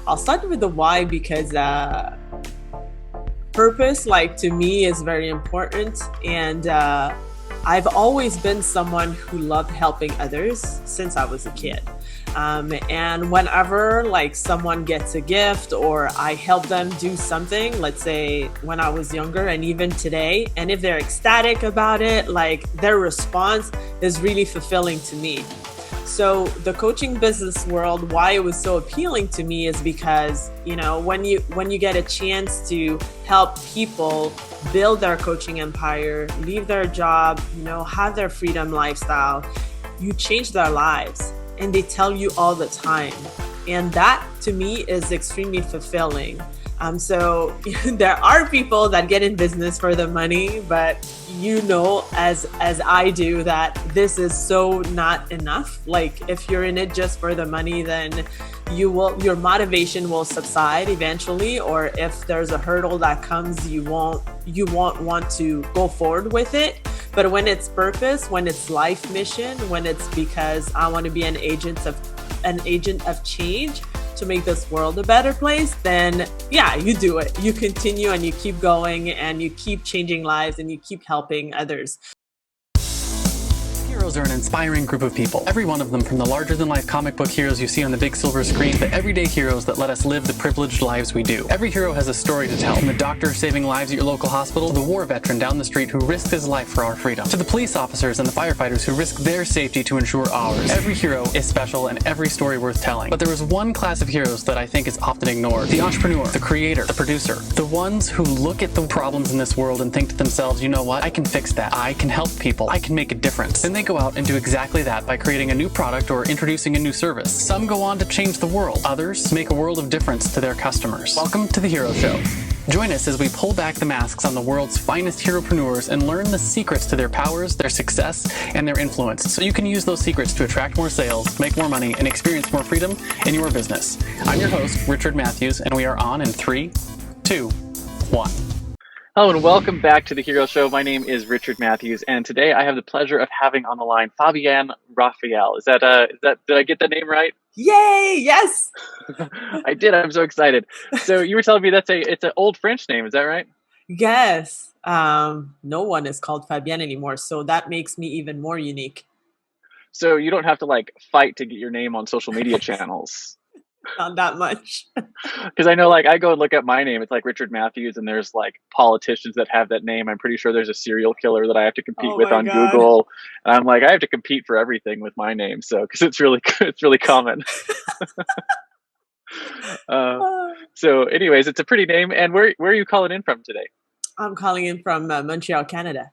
I'll start with the why because purpose, like to me, is very important. And I've always been someone who loved helping others since I was a kid. And whenever like someone gets a gift or I help them do something, let's say when I was younger and even today, and if they're ecstatic about it, like their response is really fulfilling to me. So the coaching business world, why it was so appealing to me is because, when you get a chance to help people build their coaching empire, leave their job, have their freedom lifestyle, you change their lives and they tell you all the time. And that to me is extremely fulfilling. So there are people that get in business for the money, but as I do, that this is so not enough. Like if you're in it just for the money, then your motivation will subside eventually. Or if there's a hurdle that comes, you won't want to go forward with it. But when it's purpose, when it's life mission, when it's because I want to be an agent of change to make this world a better place, then yeah, you do it. You continue and you keep going and you keep changing lives and you keep helping others. Heroes are an inspiring group of people. Every one of them, from the larger-than-life comic book heroes you see on the big silver screen, to everyday heroes that let us live the privileged lives we do. Every hero has a story to tell, from the doctor saving lives at your local hospital, to the war veteran down the street who risked his life for our freedom, to the police officers and the firefighters who risk their safety to ensure ours. Every hero is special and every story worth telling. But there is one class of heroes that I think is often ignored: the entrepreneur, the creator, the producer, the ones who look at the problems in this world and think to themselves, you know what, I can fix that. I can help people. I can make a difference. Then they go out and do exactly that by creating a new product or introducing a new service. Some go on to change the world. Others make a world of difference to their customers. Welcome to The Hero Show. Join us as we pull back the masks on the world's finest heropreneurs and learn the secrets to their powers, their success, and their influence, so you can use those secrets to attract more sales, make more money, and experience more freedom in your business. I'm your host, Richard Matthews, and we are on in 3, 2, 1. Hello and welcome back to The Hero Show. My name is Richard Matthews, and today I have the pleasure of having on the line Fabienne Raphael. Is that did I get that name right? Yay! Yes. I did. I'm so excited. So you were telling me it's an old French name. Is that right? Yes. No one is called Fabienne anymore, so that makes me even more unique. So you don't have to fight to get your name on social media channels. Not that much. Because I know I go and look at my name, it's Richard Matthews, and there's politicians that have that name. I'm pretty sure there's a serial killer that I have to compete with on God. Google. And I'm I have to compete for everything with my name. So, because it's really common. So anyways, it's a pretty name. And where are you calling in from today? I'm calling in from Montreal, Canada.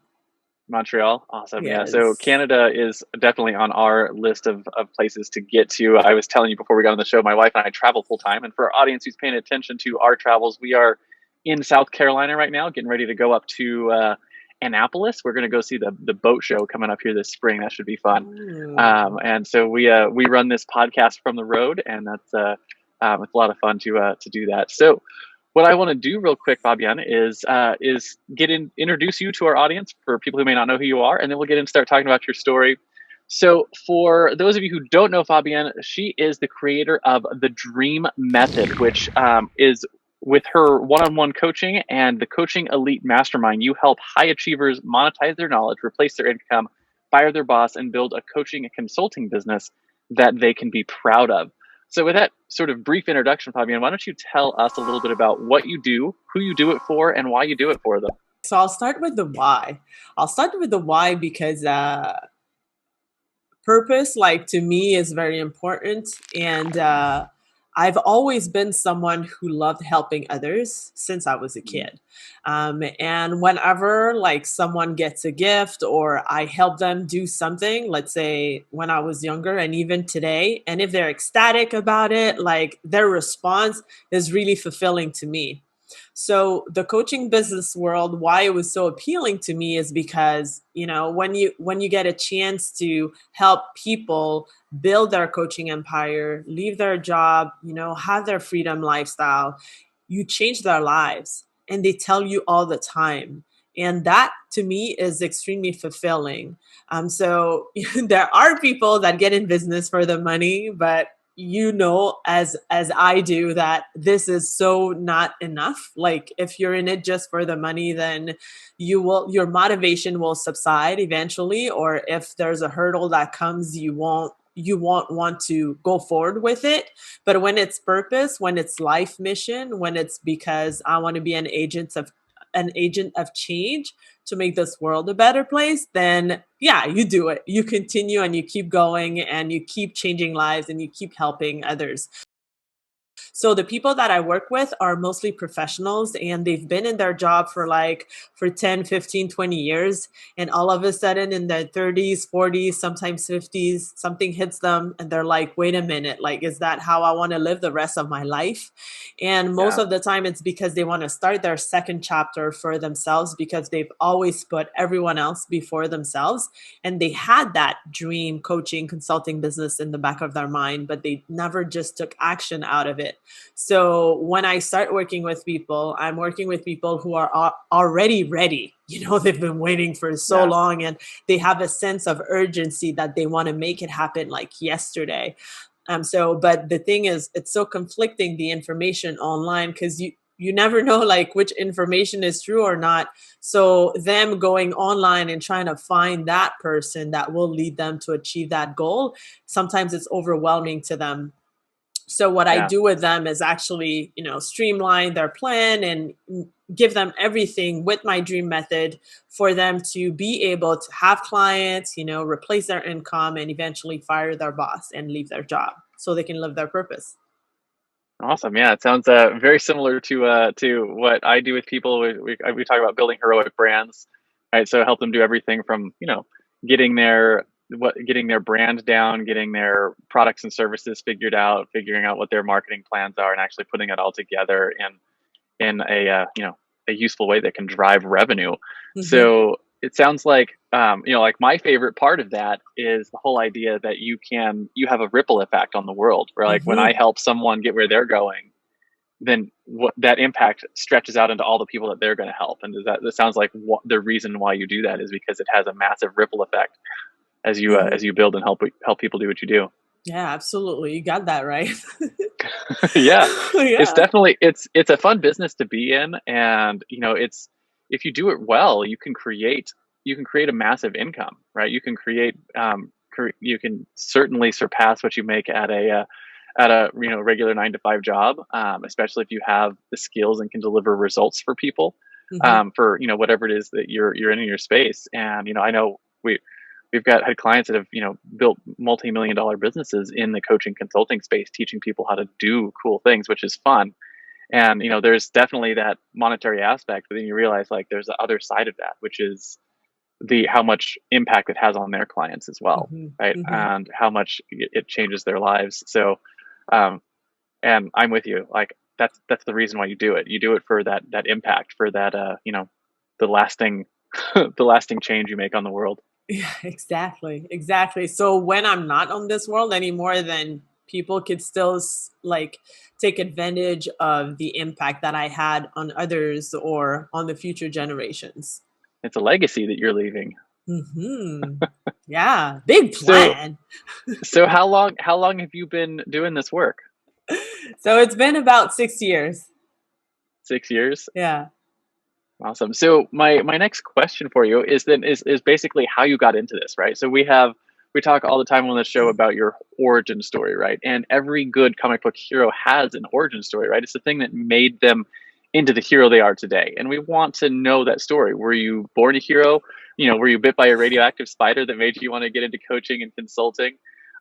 Montreal. Awesome. Yes. Yeah. So Canada is definitely on our list of places to get to. I was telling you before we got on the show, my wife and I travel full time. And for our audience who's paying attention to our travels, we are in South Carolina right now, getting ready to go up to Annapolis. We're going to go see the boat show coming up here this spring. That should be fun. And so we run this podcast from the road, and that's it's a lot of fun to do that. So what I want to do real quick, Fabienne, is introduce you to our audience for people who may not know who you are, and then we'll get in and start talking about your story. So for those of you who don't know Fabienne, she is the creator of the Dream Method, which is with her one-on-one coaching and the Coaching Elite Mastermind. You help high achievers monetize their knowledge, replace their income, fire their boss, and build a coaching and consulting business that they can be proud of. So with that sort of brief introduction, Fabienne, why don't you tell us a little bit about what you do, who you do it for, and why you do it for them? So I'll start with the why. I'll start with the why because purpose, to me, is very important. And I've always been someone who loved helping others since I was a kid. And whenever someone gets a gift or I help them do something, let's say when I was younger and even today, and if they're ecstatic about it, their response is really fulfilling to me. So the coaching business world, why it was so appealing to me is because, when you get a chance to help people build their coaching empire, leave their job, have their freedom lifestyle, you change their lives and they tell you all the time. And that to me is extremely fulfilling. So there are people that get in business for the money, but you know, as I do, that this is so not enough. Like if you're in it just for the money, then your motivation will subside eventually, or if there's a hurdle that comes, you won't want to go forward with it. But when it's purpose, when it's life mission, when it's because I want to be an agent of change to make this world a better place, then yeah, you do it. You continue and you keep going and you keep changing lives and you keep helping others. So the people that I work with are mostly professionals, and they've been in their job for 10, 15, 20 years. And all of a sudden in their 30s, 40s, sometimes 50s, something hits them and they're like, wait a minute, like, is that how I want to live the rest of my life? And most Yeah. of the time it's because they want to start their second chapter for themselves, because they've always put everyone else before themselves. And they had that dream coaching consulting business in the back of their mind, but they never just took action out of it. So when I start working with people, I'm working with people who are already ready. They've been waiting for so Yeah. long, and they have a sense of urgency that they want to make it happen like yesterday. But the thing is, it's so conflicting, the information online, because you never know like which information is true or not. So them going online and trying to find that person that will lead them to achieve that goal, sometimes it's overwhelming to them. So what I Yeah. do with them is actually, streamline their plan and give them everything with my dream method for them to be able to have clients, replace their income, and eventually fire their boss and leave their job so they can live their purpose. Awesome. Yeah, it sounds very similar to what I do with people. We talk about building heroic brands, right? So help them do everything from getting getting their brand down, getting their products and services figured out, figuring out what their marketing plans are, and actually putting it all together in a useful way that can drive revenue. Hmm. So it sounds like like my favorite part of that is the whole idea that you have a ripple effect on the world. Where like when I Hmm. help someone get where they're going, then that impact stretches out into all the people that they're going to help. And that sounds like the reason why you do that is because it has a massive ripple effect Hmm. as you build and help people do what you do. Yeah, absolutely. You got that right. Yeah, it's Yeah. definitely it's a fun business to be in, and it's if you do it well, you can create a massive income, right? You can create you can certainly surpass what you make at a regular 9 to 5 job, especially if you have the skills and can deliver results for people, Hmm. for whatever it is that you're in your space. And I know we've had clients that have built multi-million dollar businesses in the coaching consulting space, teaching people how to do cool things, which is fun. And there's definitely that monetary aspect, but then you realize like there's the other side of that, which is the how much impact it has on their clients as well, Hmm. right? Hmm. And how much it changes their lives. So um, and I'm with you, like that's the reason why you do it. You do it for that impact, for that the lasting the lasting change you make on the world. Yeah, exactly. Exactly. So when I'm not on this world anymore, then people could still like take advantage of the impact that I had on others or on the future generations. It's a legacy that you're leaving. Hmm. Yeah, big So plan. how long have you been doing this work? So it's been about 6 years. 6 years. Yeah. Awesome. So my next question for you is basically how you got into this, right? So we talk all the time on this show about your origin story, right? And every good comic book hero has an origin story, right? It's the thing that made them into the hero they are today. And we want to know that story. Were you born a hero? Were you bit by a radioactive spider that made you want to get into coaching and consulting?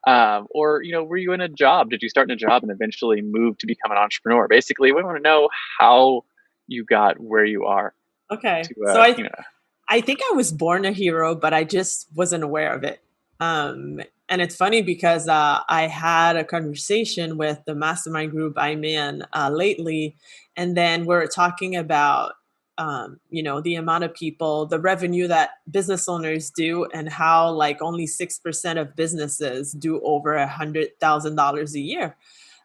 Or were you in a job? Did you start in a job and eventually move to become an entrepreneur? Basically, we want to know how you got where you are Okay. to So I think I was born a hero, but I just wasn't aware of it. And it's funny because I had a conversation with the mastermind group I'm in lately, and then we're talking about the amount of people, the revenue that business owners do, and how like only 6% of businesses do over $100,000 a year.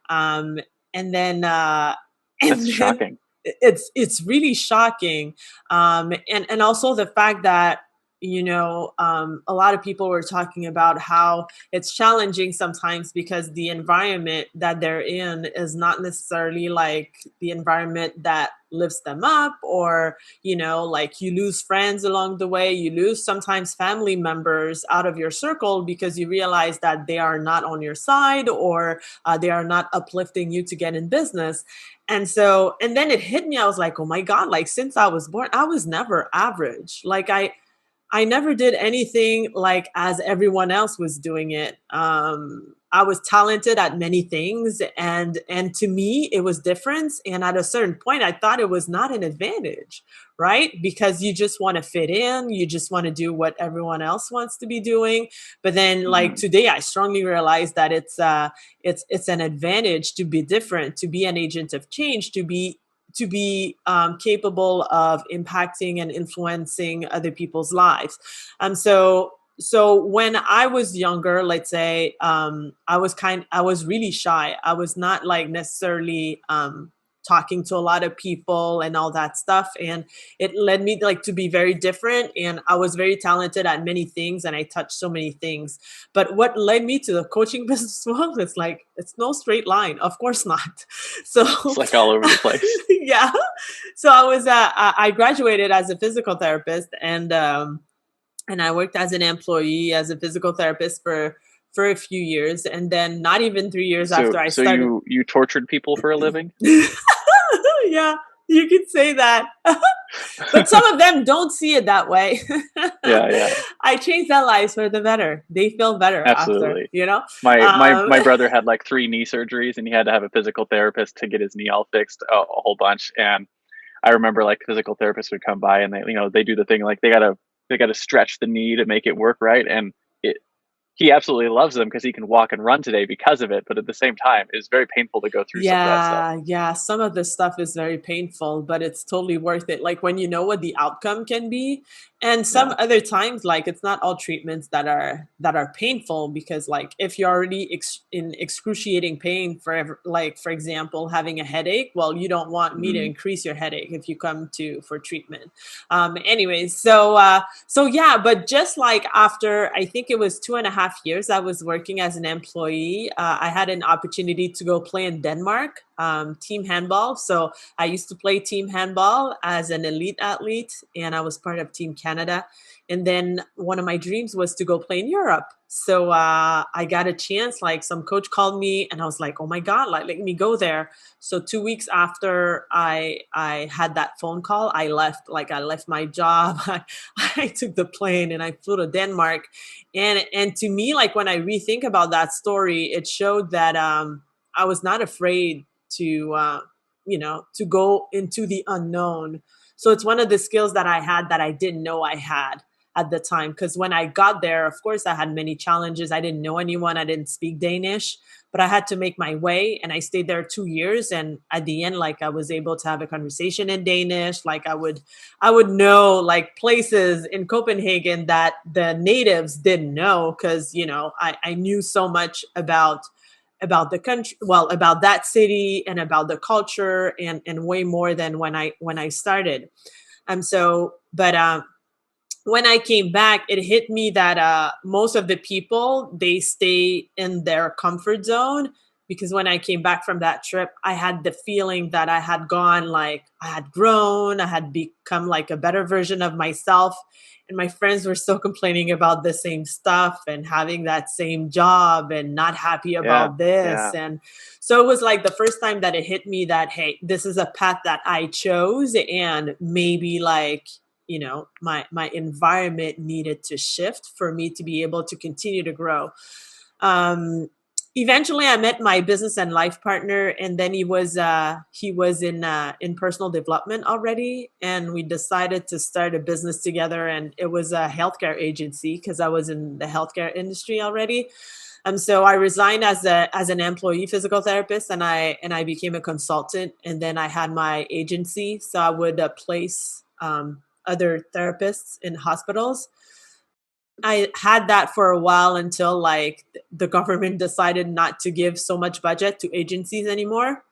Um, and then That's and then shocking. it's really shocking, and also the fact that a lot of people were talking about how it's challenging sometimes because the environment that they're in is not necessarily like the environment that lifts them up, or, like you lose friends along the way, you lose sometimes family members out of your circle because you realize that they are not on your side, or they are not uplifting you to get in business. And then it hit me. I was like, oh my God, like since I was born, I was never average. Like I never did anything like as everyone else was doing it. I was talented at many things, and to me it was different. And at a certain point, I thought it was not an advantage, right? Because you just want to fit in, you just want to do what everyone else wants to be doing. But then, like Hmm. today, I strongly realized that it's an advantage to be different, to be an agent of change, to be capable of impacting and influencing other people's lives. So when I was younger, let's say, I was really shy. I was not like necessarily talking to a lot of people and all that stuff, and it led me like to be very different. And I was very talented at many things, and I touched so many things. But what led me to the coaching business world is like it's no straight line, of course not. It's So like all over the place. yeah. So I graduated as a physical therapist, and I worked as an employee as a physical therapist for a few years, and then not even 3 years So after I so started. you tortured people for a living? Yeah, you could say that. But some of them don't see it that way. Yeah, yeah, I changed their lives for the better. They feel better after, absolutely. you know? My Um, my brother had like 3 knee surgeries, and he had to have a physical therapist to get his knee all fixed, a whole bunch. And I remember like physical therapists would come by, and they do the thing like they gotta stretch the knee to make it work right. And it he absolutely loves them because he can walk and run today because of it. But at the same time, it's very painful to go through some of that stuff. yeah. Some of this stuff is very painful, but it's totally worth it. Like when you know what the outcome can be. And some Yeah. other times, like it's not all treatments that are painful, because like if you're already in excruciating pain like for example having a headache, well, you don't want me to Hmm. increase your headache if you come to for treatment. Anyways, so yeah, but just like after, I think it was 2.5 years I was working as an employee, I had an opportunity to go play in Denmark, team handball. So I used to play team handball as an elite athlete, and I was part of Team Canada. And then one of my dreams was to go play in Europe. So I got a chance, like some coach called me, and I was like, oh my God, like let me go there. So 2 weeks after I had that phone call, I left my job. I took the plane and I flew to Denmark. And to me, like when I rethink about that story, it showed that I was not afraid to go into the unknown. So it's one of the skills that I had that I didn't know I had at the time. Because when I got there, of course, I had many challenges. I didn't know anyone. I didn't speak Danish, but I had to make my way. And I stayed there 2 years. And at the end, like I was able to have a conversation in Danish. Like I would know like places in Copenhagen that the natives didn't know, because I knew so much about the country, well, about that city and about the culture, and way more than when I started. But when I came back, it hit me that most of the people, they stay in their comfort zone, because when I came back from that trip, I had the feeling that I had gone, like I had grown, I had become like a better version of myself. And my friends were still complaining about the same stuff and having that same job and not happy Yeah. about this. Yeah. And so it was like the first time that it hit me that, hey, this is a path that I chose, and maybe like my environment needed to shift for me to be able to continue to grow. um Eventually I met my business and life partner, and then he was in personal development already, and we decided to start a business together, and it was a healthcare agency because I was in the healthcare industry already. So I resigned as an employee physical therapist, and I became a consultant, and then I had my agency, so I would place other therapists in hospitals. I had that for a while until like the government decided not to give so much budget to agencies anymore.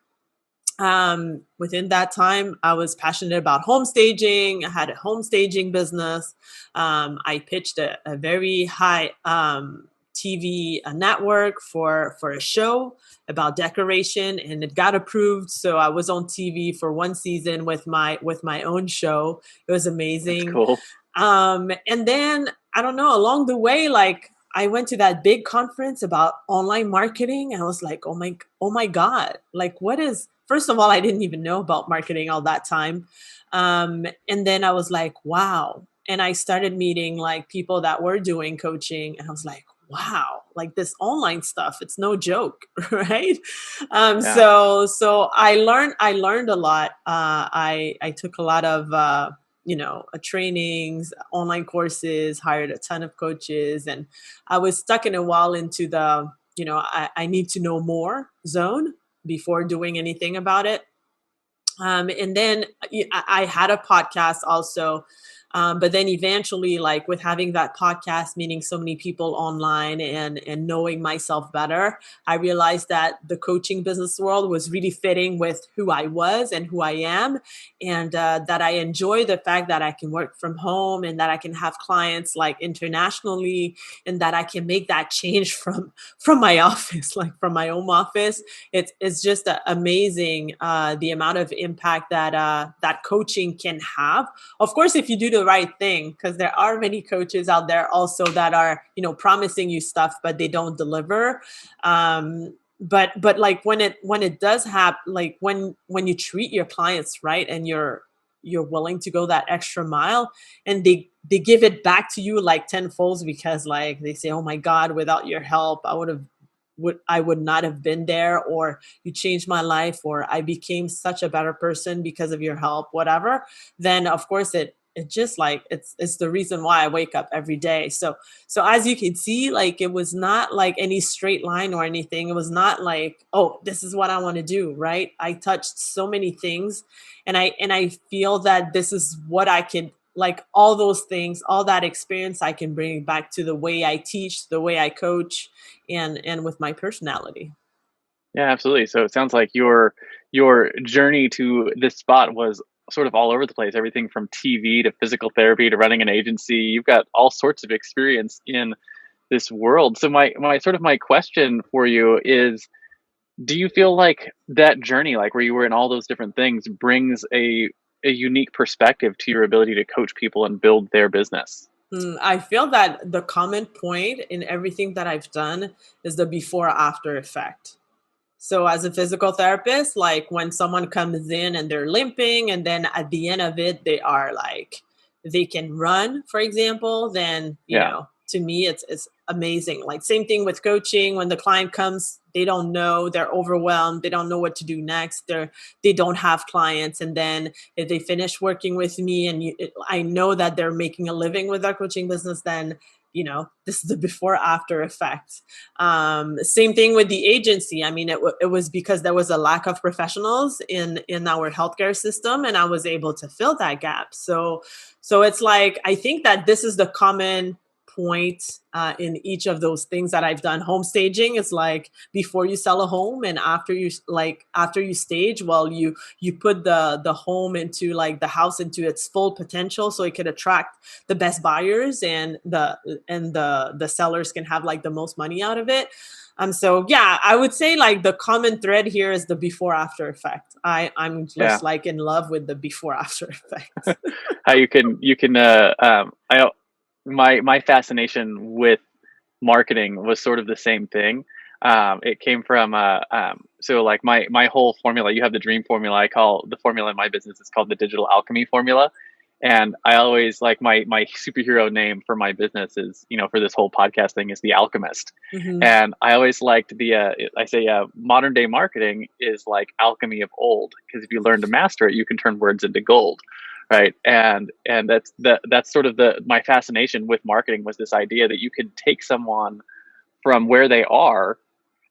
Within that time, I was passionate about home staging. I had a home staging business. I pitched a very high TV network for a show about decoration, and it got approved. So I was on TV for one season with my own show. It was That's amazing. cool. And then I don't know, along the way, like I went to that big conference about online marketing. And I was like, oh my God, like what is, first of all, I didn't even know about marketing all that time. And then I was like, wow. And I started meeting like people that were doing coaching. And I was like, wow, like this online stuff, it's no joke, right? Yeah. So I learned a lot. I took a lot of trainings, online courses, hired a ton of coaches, and I was stuck in a while into the I need to know more zone before doing anything about it. And then I had a podcast also. But then eventually, like with having that podcast, meeting so many people online and knowing myself better, I realized that the coaching business world was really fitting with who I was and who I am. And that I enjoy the fact that I can work from home and that I can have clients like internationally, and that I can make that change from my office, like from my home office. It's just amazing, the amount of impact that that coaching can have. Of course, if you do the right thing, because there are many coaches out there also that are promising you stuff but they don't deliver. But like when it does happen, like when you treat your clients right and you're willing to go that extra mile, and they give it back to you like tenfold, because like they say, oh my God, without your help I would not have been there, or you changed my life, or I became such a better person because of your help, whatever. Then of course it just like it's the reason why I wake up every day. So as you can see, like it was not like any straight line or anything. It was not like, oh, this is what I want to do, right? I touched so many things, and I feel that this is what I can, like all those things, all that experience, I can bring back to the way I teach, the way I coach, and with my personality. Yeah, absolutely. So it sounds like your journey to this spot was sort of all over the place. Everything from TV to physical therapy to running an agency. You've got all sorts of experience in this world. So my question for you is, do you feel like that journey, like where you were in all those different things, brings a unique perspective to your ability to coach people and build their business? I feel that the common point in everything that I've done is the before after effect. So as a physical therapist, like when someone comes in and they're limping, and then at the end of it, they are like, they can run, for example, then, Yeah. to me, it's amazing. Like same thing with coaching. When the client comes, they don't know, they're overwhelmed. They don't know what to do next. They don't have clients. And then if they finish working with me and I know that they're making a living with their coaching business, then this is the before after effect. Same thing with the agency. I mean, it was because there was a lack of professionals in our healthcare system, and I was able to fill that gap. So it's like, I think that this is the common point in each of those things that I've done. Home staging is like before you sell a home, and after you stage, well, you put the home into, like the house into its full potential, so it could attract the best buyers, and the sellers can have like the most money out of it. So yeah, I would say like the common thread here is the before after effect. I'm Yeah. just like in love with the before after effect. How you can I my fascination with marketing was sort of the same thing. It came from so like my whole formula. You have the dream formula. I call the formula in my business. It's called the digital alchemy formula. And I always like my superhero name for my business is, for this whole podcast thing, is the alchemist. Hmm. And I always liked I say modern day marketing is like alchemy of old, because if you learn to master it, you can turn words into gold. Right. And that's sort of my fascination with marketing, was this idea that you could take someone from where they are,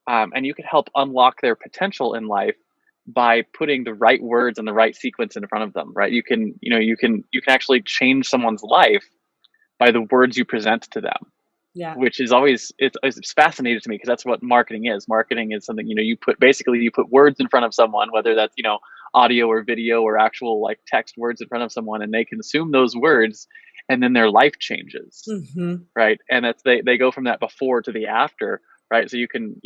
and you can help unlock their potential in life by putting the right words and the right sequence in front of them. Right. You can actually change someone's life by the words you present to them. Yeah. which is always, it's fascinating to me because that's what marketing is. Marketing is something, you put, basically you put words in front of someone, whether that's, audio or video or actual like text words in front of someone, and they consume those words, and then their life changes, Mm-hmm. right? And that's, they go from that before to the after, right? So you can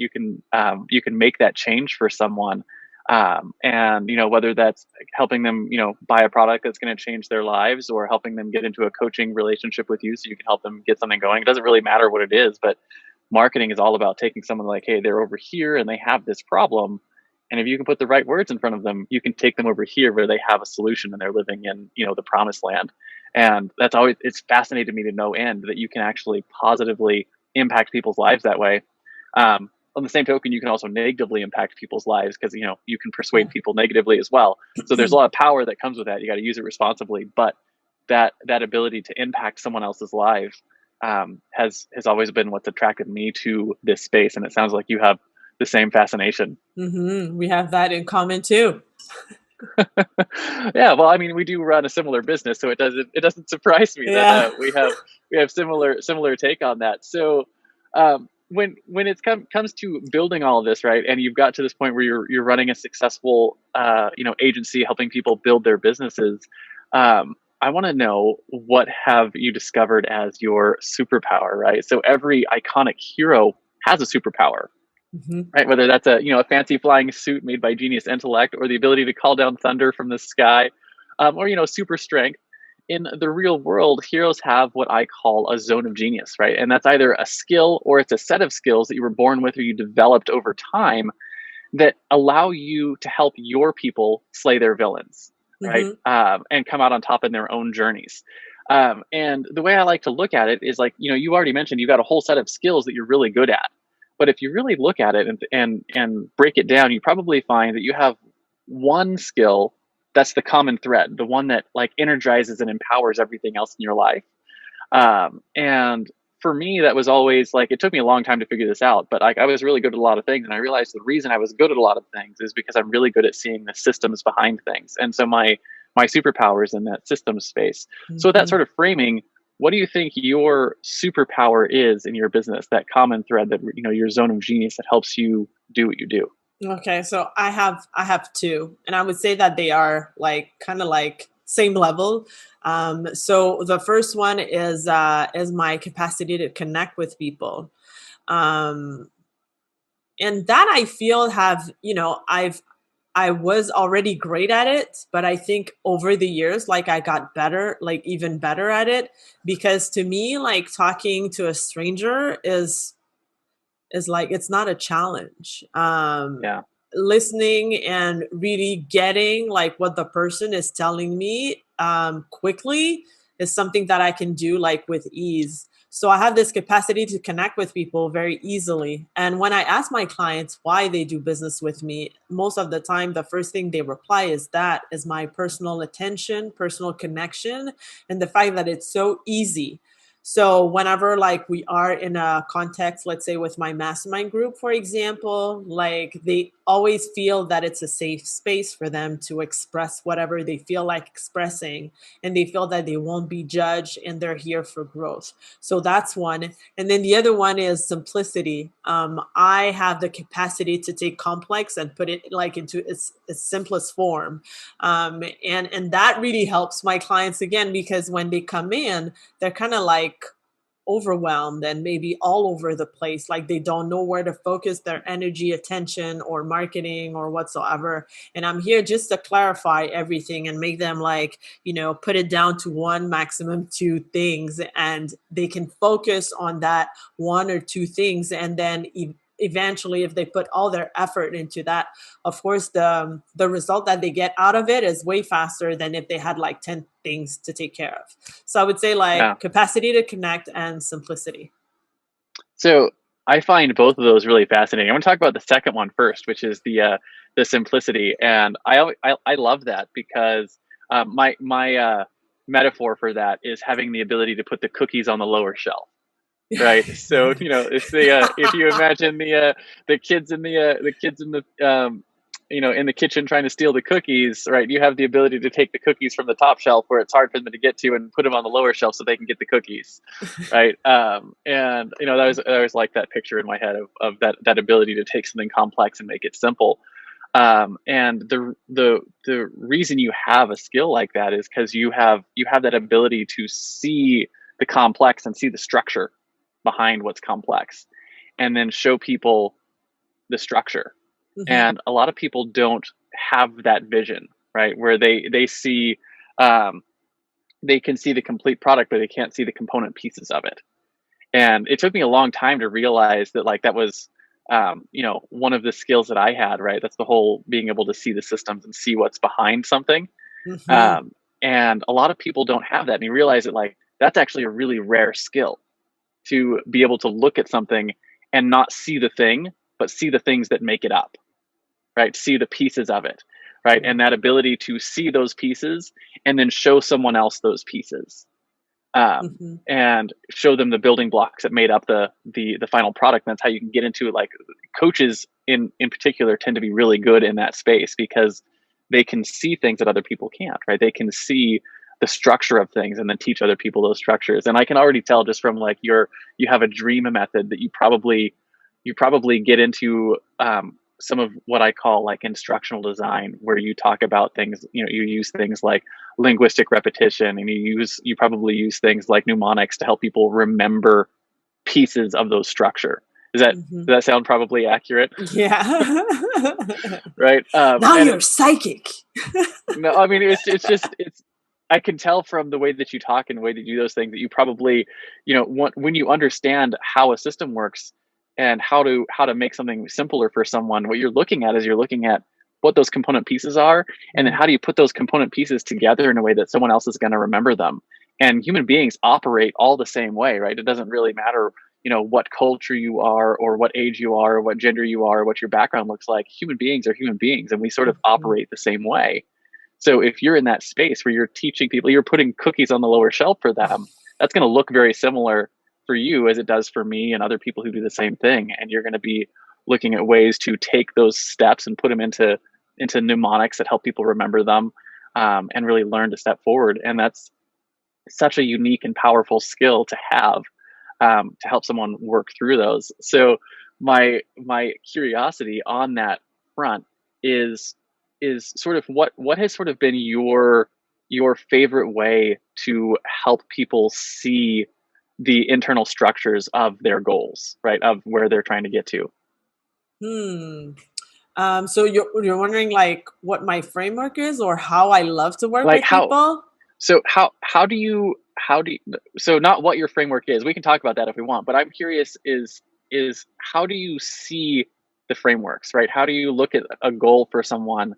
make that change for someone, and whether that's helping them buy a product that's going to change their lives, or helping them get into a coaching relationship with you so you can help them get something going. It doesn't really matter what it is, but marketing is all about taking someone like, hey, they're over here and they have this problem, and if you can put the right words in front of them, you can take them over here where they have a solution and they're living in the promised land. And that's always, it's fascinated me to no end that you can actually positively impact people's lives that way. On the same token, you can also negatively impact people's lives because you can persuade Yeah. people negatively as well. So there's a lot of power that comes with that. You got to use it responsibly, but that ability to impact someone else's life has always been what's attracted me to this space. And it sounds like you have the same fascination. Mm-hmm. We have that in common too. Yeah, well, I mean, we do run a similar business, so it doesn't surprise me that Yeah. we have similar take on that. So when it comes to building all of this, right, and you've got to this point where you're running a successful agency helping people build their businesses, I want to know, what have you discovered as your superpower, right? So every iconic hero has a superpower, Mm-hmm. right? Whether that's a fancy flying suit made by genius intellect, or the ability to call down thunder from the sky, or super strength. In the real world, heroes have what I call a zone of genius, right? And that's either a skill or it's a set of skills that you were born with or you developed over time that allow you to help your people slay their villains, right? Mm-hmm. And come out on top in their own journeys. And the way I like to look at it is like, you already mentioned you've got a whole set of skills that you're really good at. But if you really look at it and break it down, you probably find that you have one skill that's the common thread, the one that like energizes and empowers everything else in your life. And for me, that was always like, it took me a long time to figure this out, but like I was really good at a lot of things. And I realized the reason I was good at a lot of things is because I'm really good at seeing the systems behind things. And so my superpower is in that systems space. So with that Mm-hmm. sort of framing, what do you think your superpower is in your business, that common thread, that your zone of genius that helps you do what you do? Okay, so I have two, and I would say that they are like kind of like same level. So the first one is my capacity to connect with people. Um, and that I feel have, I was already great at it, but I think over the years, like I got better, like even better at it, because to me, like talking to a stranger is like it's not a challenge. Yeah. Listening and really getting like what the person is telling me quickly is something that I can do like with ease. So I have this capacity to connect with people very easily. And when I ask my clients why they do business with me, most of the time the first thing they reply is that is my personal attention, personal connection, and the fact that it's so easy. So whenever like we are in a context, let's say with my mastermind group, for example, like they always feel that it's a safe space for them to express whatever they feel like expressing, and they feel that they won't be judged and they're here for growth. So that's one. And then the other one is simplicity. I have the capacity to take complex and put it like into its simplest form. And that really helps my clients again, because when they come in, they're kind of like overwhelmed and maybe all over the place, like they don't know where to focus their energy, attention, or marketing or whatsoever. And I'm here just to clarify everything and make them like, put it down to one, maximum two things, and they can focus on that one or two things. And then eventually, if they put all their effort into that, of course the result that they get out of it is way faster than if they had like 10 things to take care of. So I would say Yeah. like capacity to connect and simplicity. So I find both of those really fascinating. I want to talk about the second one first, which is the simplicity, and I love that because my metaphor for that is having the ability to put the cookies on the lower shelf, right? So it's the if you imagine the kids in the in the kitchen trying to steal the cookies, right? You have the ability to take the cookies from the top shelf where it's hard for them to get to and put them on the lower shelf so they can get the cookies, right? And that was like that picture in my head of that ability to take something complex and make it simple. And the reason you have a skill like that is because you have that ability to see the complex and see the structure behind what's complex, and then show people the structure. Mm-hmm. And a lot of people don't have that vision, right? Where they see, they can see the complete product, but they can't see the component pieces of it. And it took me a long time to realize that, like, that was, one of the skills that I had, right? That's the whole being able to see the systems and see what's behind something. Mm-hmm. And a lot of people don't have that. And you realize that, like, that's actually a really rare skill, to be able to look at something and not see the thing, but see the things that make it up, right? See the pieces of it, right? And that ability to see those pieces and then show someone else those pieces, Mm-hmm. and show them the building blocks that made up the final product. And that's how you can get into it. Like, coaches in particular tend to be really good in that space because they can see things that other people can't, right? They can see the structure of things and then teach other people those structures. And I can already tell just from, like, you have a dream method that you probably get into, some of what I call, like, instructional design, where you talk about things, you use things like linguistic repetition, and you probably use things like mnemonics to help people remember pieces of those structure. Mm-hmm. Does that sound probably accurate? Yeah. Right. Now you're psychic. No, I mean, it's I can tell from the way that you talk and the way that you do those things that you probably, when you understand how a system works and how to make something simpler for someone, what you're looking at is you're looking at what those component pieces are, and then how do you put those component pieces together in a way that someone else is going to remember them. And human beings operate all the same way, right? It doesn't really matter, what culture you are, or what age you are, or what gender you are, or what your background looks like. Human beings are human beings, and we sort of operate the same way. So if you're in that space where you're teaching people, you're putting cookies on the lower shelf for them, that's going to look very similar for you as it does for me and other people who do the same thing. And you're going to be looking at ways to take those steps and put them into mnemonics that help people remember them, and really learn to step forward. And that's such a unique and powerful skill to have, to help someone work through those. So my curiosity on that front is sort of what has sort of been your favorite way to help people see the internal structures of their goals, right? Of where they're trying to get to. So you're wondering, like, what my framework is, or how I love to work Like, with people? so how do you so not what your framework is. We can talk about that if we want, but I'm curious is how do you see the frameworks, right? How do you look at a goal for someone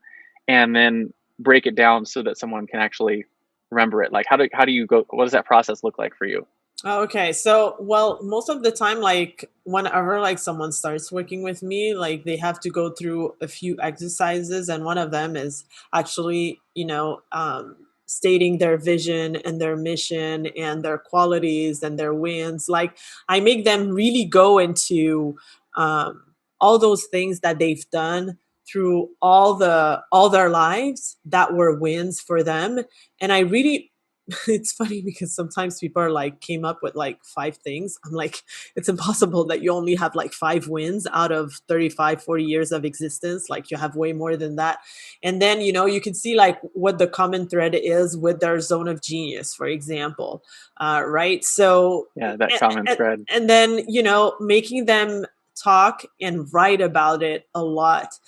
and then break it down so that someone can actually remember it? Like, how do you go? What does that process look like for you? Okay, so, well, most of the time, like, whenever, like, someone starts working with me, like, they have to go through a few exercises, and one of them is actually, stating their vision and their mission and their qualities and their wins. Like, I make them really go into um, all those things that they've done through all their lives that were wins for them, and I really it's funny because sometimes people are like came up with like 5 things. I'm like, it's impossible that you only have like 5 wins out of 35, 40 years of existence. Like, you have way more than that. And then, you can see like what the common thread is with their zone of genius, for example. Right. So, Yeah, that common thread. and then, making them talk and write about it a lot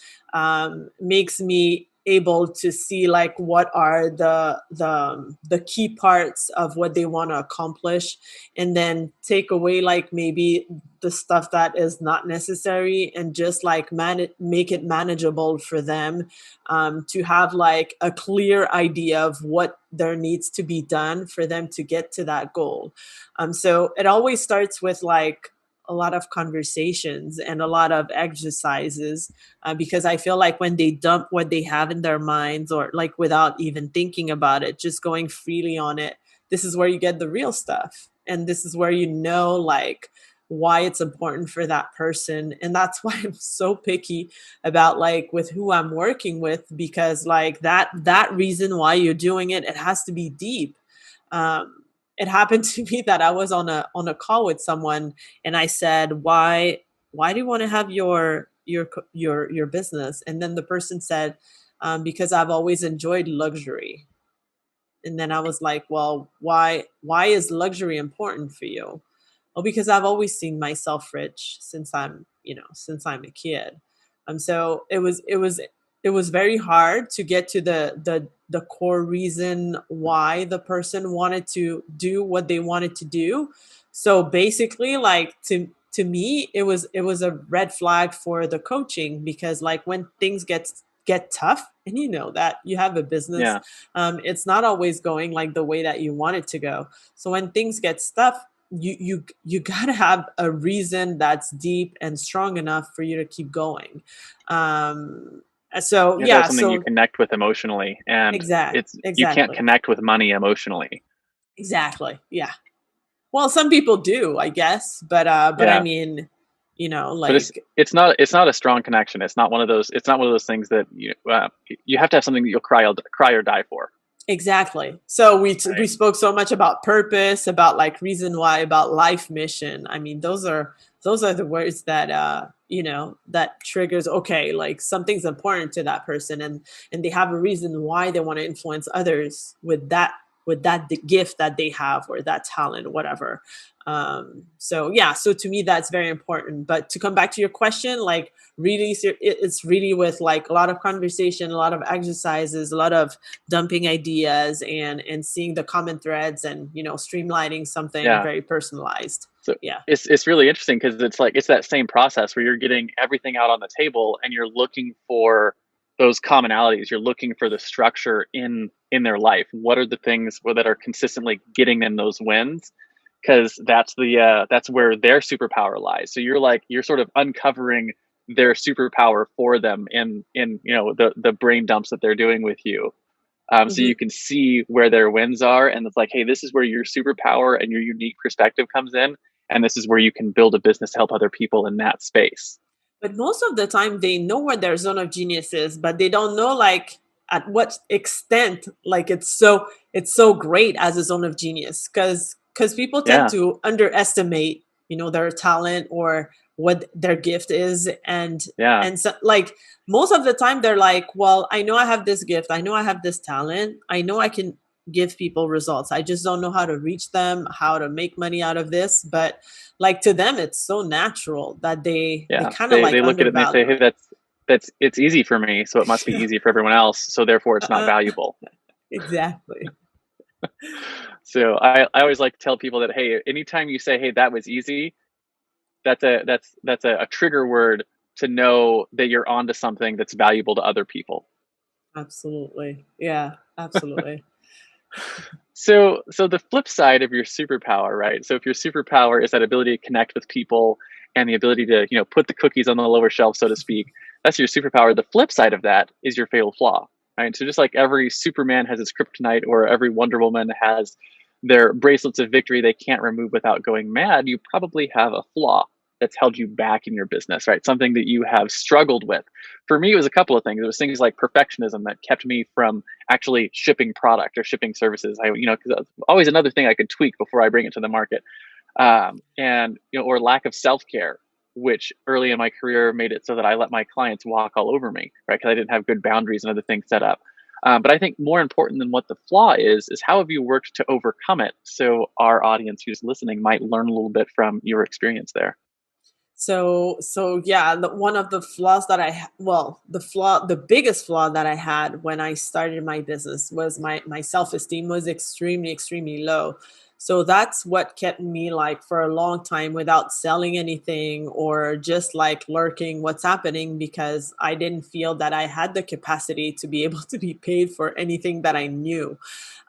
makes me able to see like what are the key parts of what they want to accomplish, and then take away like maybe the stuff that is not necessary, and just like make it manageable for them, to have like a clear idea of what there needs to be done for them to get to that goal. So it always starts with like a lot of conversations and a lot of exercises, because I feel like when they dump what they have in their minds, or like without even thinking about it, just going freely on it, this is where you get the real stuff. And this is where like why it's important for that person. And that's why I'm so picky about like with who I'm working with, because like that reason why you're doing it, it has to be deep. It happened to me that I was on a call with someone, and I said, why do you want to have your business? And then the person said, because I've always enjoyed luxury. And then I was like, well, why is luxury important for you? Well, because I've always seen myself rich since since I'm a kid. So it was very hard to get to the core reason why the person wanted to do what they wanted to do. So basically, like to me, it was a red flag for the coaching, because like when things get tough, and you know that you have a business, Yeah. it's not always going like the way that you want it to go. So when things get tough, you gotta have a reason that's deep and strong enough for you to keep going. So You have to have yeah, something you so connect with emotionally, and you can't exactly, connect with money emotionally. exactly, yeah. Well, some people do, I guess, but I Yeah. mean, But like it's not a strong connection. It's not one of those things that you have to have something that you'll cry or die for. exactly. So we Right. spoke so much about purpose, about like reason why, about life mission. I mean, those are the words that that triggers, okay, like something's important to that person, and they have a reason why they want to influence others with that the gift that they have, or that talent, whatever. So yeah, so to me that's very important. But to come back to your question, like really it's really with like a lot of conversation, a lot of exercises, a lot of dumping ideas, and seeing the common threads, and streamlining something Yeah. very personalized. So Yeah. it's really interesting because it's like it's that same process where you're getting everything out on the table and you're looking for those commonalities. You're looking for the structure in their life. What are the things that are consistently getting them those wins? Because that's where their superpower lies. So you're sort of uncovering their superpower for them in the brain dumps that they're doing with you. So Hmm. you can see where their wins are, and it's like, hey, this is where your superpower and your unique perspective comes in, and this is where you can build a business to help other people in that space. But most of the time they know where their zone of genius is, but they don't know like at what extent like it's so great as a zone of genius, because people tend Yeah, to underestimate their talent or what their gift is. and yeah, and so like most of the time they're like, well, I know I have this gift, I know I have this talent, I know I can give people results, I just don't know how to reach them, how to make money out of this. But like to them it's so natural that they yeah. kind of They like look at it and they say, undervalue hey, it. that's it's easy for me, so it must be easy for everyone else. So therefore, it's not Uh, valuable. exactly. So I always like to tell people that, hey, anytime you say, hey, that was easy, that's a trigger word to know that you're onto something that's valuable to other people. Absolutely, yeah, absolutely. So the flip side of your superpower, right? So if your superpower is that ability to connect with people and the ability to, put the cookies on the lower shelf, so to speak, that's your superpower. The flip side of that is your fatal flaw, right? So just like every Superman has his kryptonite, or every Wonder Woman has their bracelets of victory they can't remove without going mad, you probably have a flaw that's held you back in your business, right? Something that you have struggled with. For me, it was a couple of things. It was things like perfectionism that kept me from actually shipping product or shipping services. Because always another thing I could tweak before I bring it to the market, and or lack of self care, which early in my career made it so that I let my clients walk all over me, right? Because I didn't have good boundaries and other things set up. But I think more important than what the flaw is how have you worked to overcome it? So our audience who's listening might learn a little bit from your experience there. So yeah, one of the flaws that the biggest flaw that I had when I started my business was my self-esteem was extremely low. So that's what kept me like for a long time without selling anything, or just like lurking what's happening, because I didn't feel that I had the capacity to be able to be paid for anything that I knew.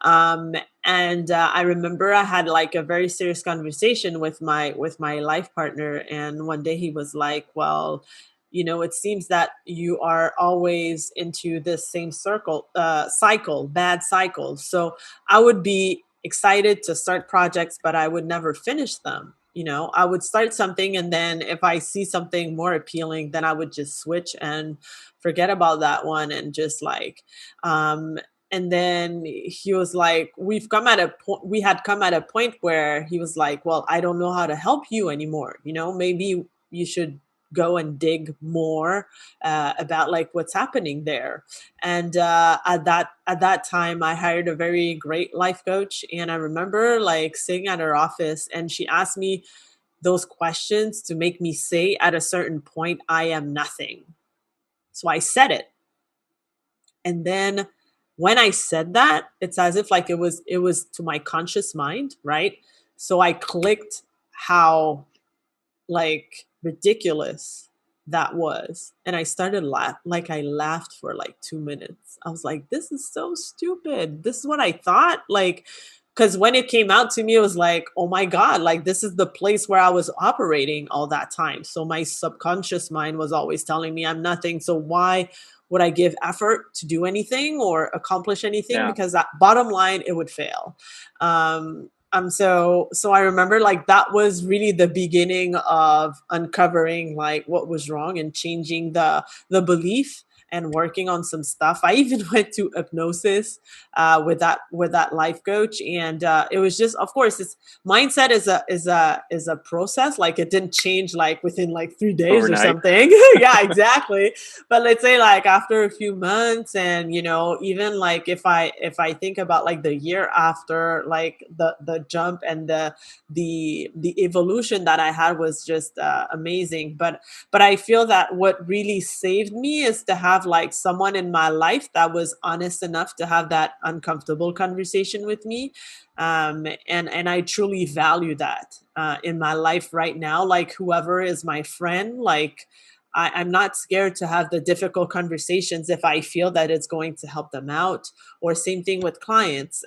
Um, and I remember I had like a very serious conversation with my life partner, and one day he was like, well, it seems that you are always into this same cycle, bad cycle. So I would be excited to start projects, but I would never finish them. You know, I would start something, and then if I see something more appealing, then I would just switch and forget about that one, and just like, um, and then he was like, we had come at a point where he was like, well, I don't know how to help you anymore. You know, maybe you should go and dig more about like what's happening there. And at that time, I hired a very great life coach, and I remember like sitting at her office, and she asked me those questions to make me say at a certain point, I am nothing. So I said it, and then when I said that, it's as if like it was to my conscious mind, right? So I clicked how like ridiculous that was, and I started I laughed for like 2 minutes. I was like, this is so stupid. This is what I thought, like, because when it came out to me, it was like, oh my god, like this is the place where I was operating all that time. So my subconscious mind was always telling me I'm nothing, so why would I give effort to do anything or accomplish anything? Yeah. Because that bottom line, it would fail. So I remember like that was really the beginning of uncovering like what was wrong and changing the belief and working on some stuff. I even went to hypnosis with that life coach, and it was just, of course, it's mindset is a process. Like it didn't change like within like 3 days or Overnight. something. Yeah, exactly. But let's say like after a few months, and even like if I think about like the year after, like the jump and the evolution that I had was just amazing. But I feel that what really saved me is to have like someone in my life that was honest enough to have that uncomfortable conversation with me. And I truly value that in my life right now. Like whoever is my friend, like I'm not scared to have the difficult conversations if I feel that it's going to help them out. Or same thing with clients.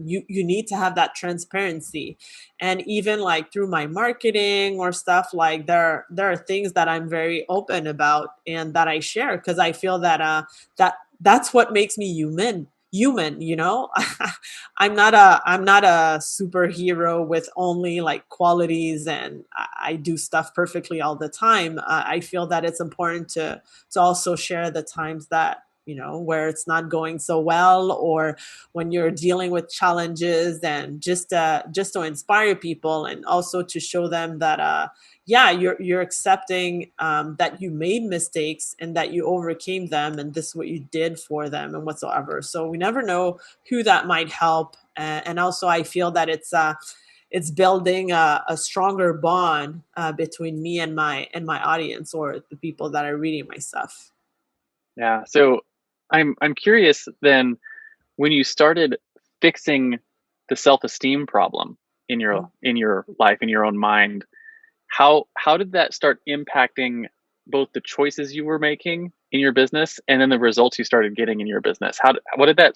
You need to have that transparency, and even like through my marketing or stuff, like there are things that I'm very open about and that I share, because I feel that that's what makes me human. I'm not a superhero with only like qualities, and I do stuff perfectly all the time. I feel that it's important to also share the times that where it's not going so well, or when you're dealing with challenges, and just to inspire people, and also to show them that yeah, you're accepting that you made mistakes and that you overcame them, and this is what you did for them and whatsoever. So we never know who that might help. And also I feel that it's building a stronger bond between me and my audience, or the people that are reading my stuff. Yeah. So I'm curious then, when you started fixing the self-esteem problem in your life, in your own mind, how did that start impacting both the choices you were making in your business and then the results you started getting in your business? What did that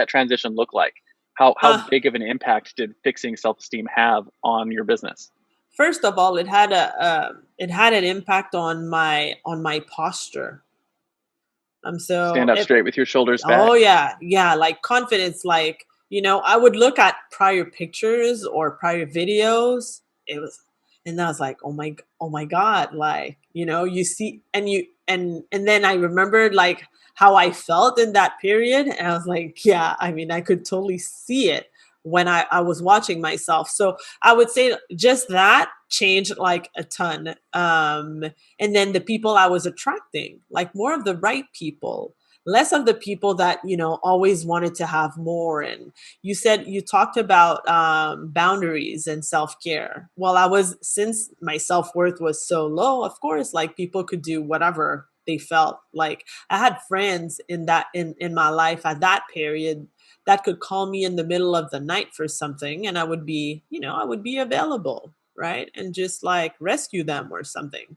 transition look like? How Uh, big of an impact did fixing self-esteem have on your business? First of all, it had an impact on my posture. So Stand up it straight with your shoulders Oh back? yeah, yeah, like confidence, like, I would look at prior pictures or prior videos. It was And I was like, oh my God, like, you see, and then I remembered like how I felt in that period, and I was like, yeah, I mean, I could totally see it when I was watching myself. So I would say just that changed like a ton. And then the people I was attracting, like more of the right people, less of the people that always wanted to have more. And you talked about boundaries and self-care. Well, since my self-worth was so low, of course, like people could do whatever they felt like. I had friends in my life at that period that could call me in the middle of the night for something, and I would be available, right, and just like rescue them or something.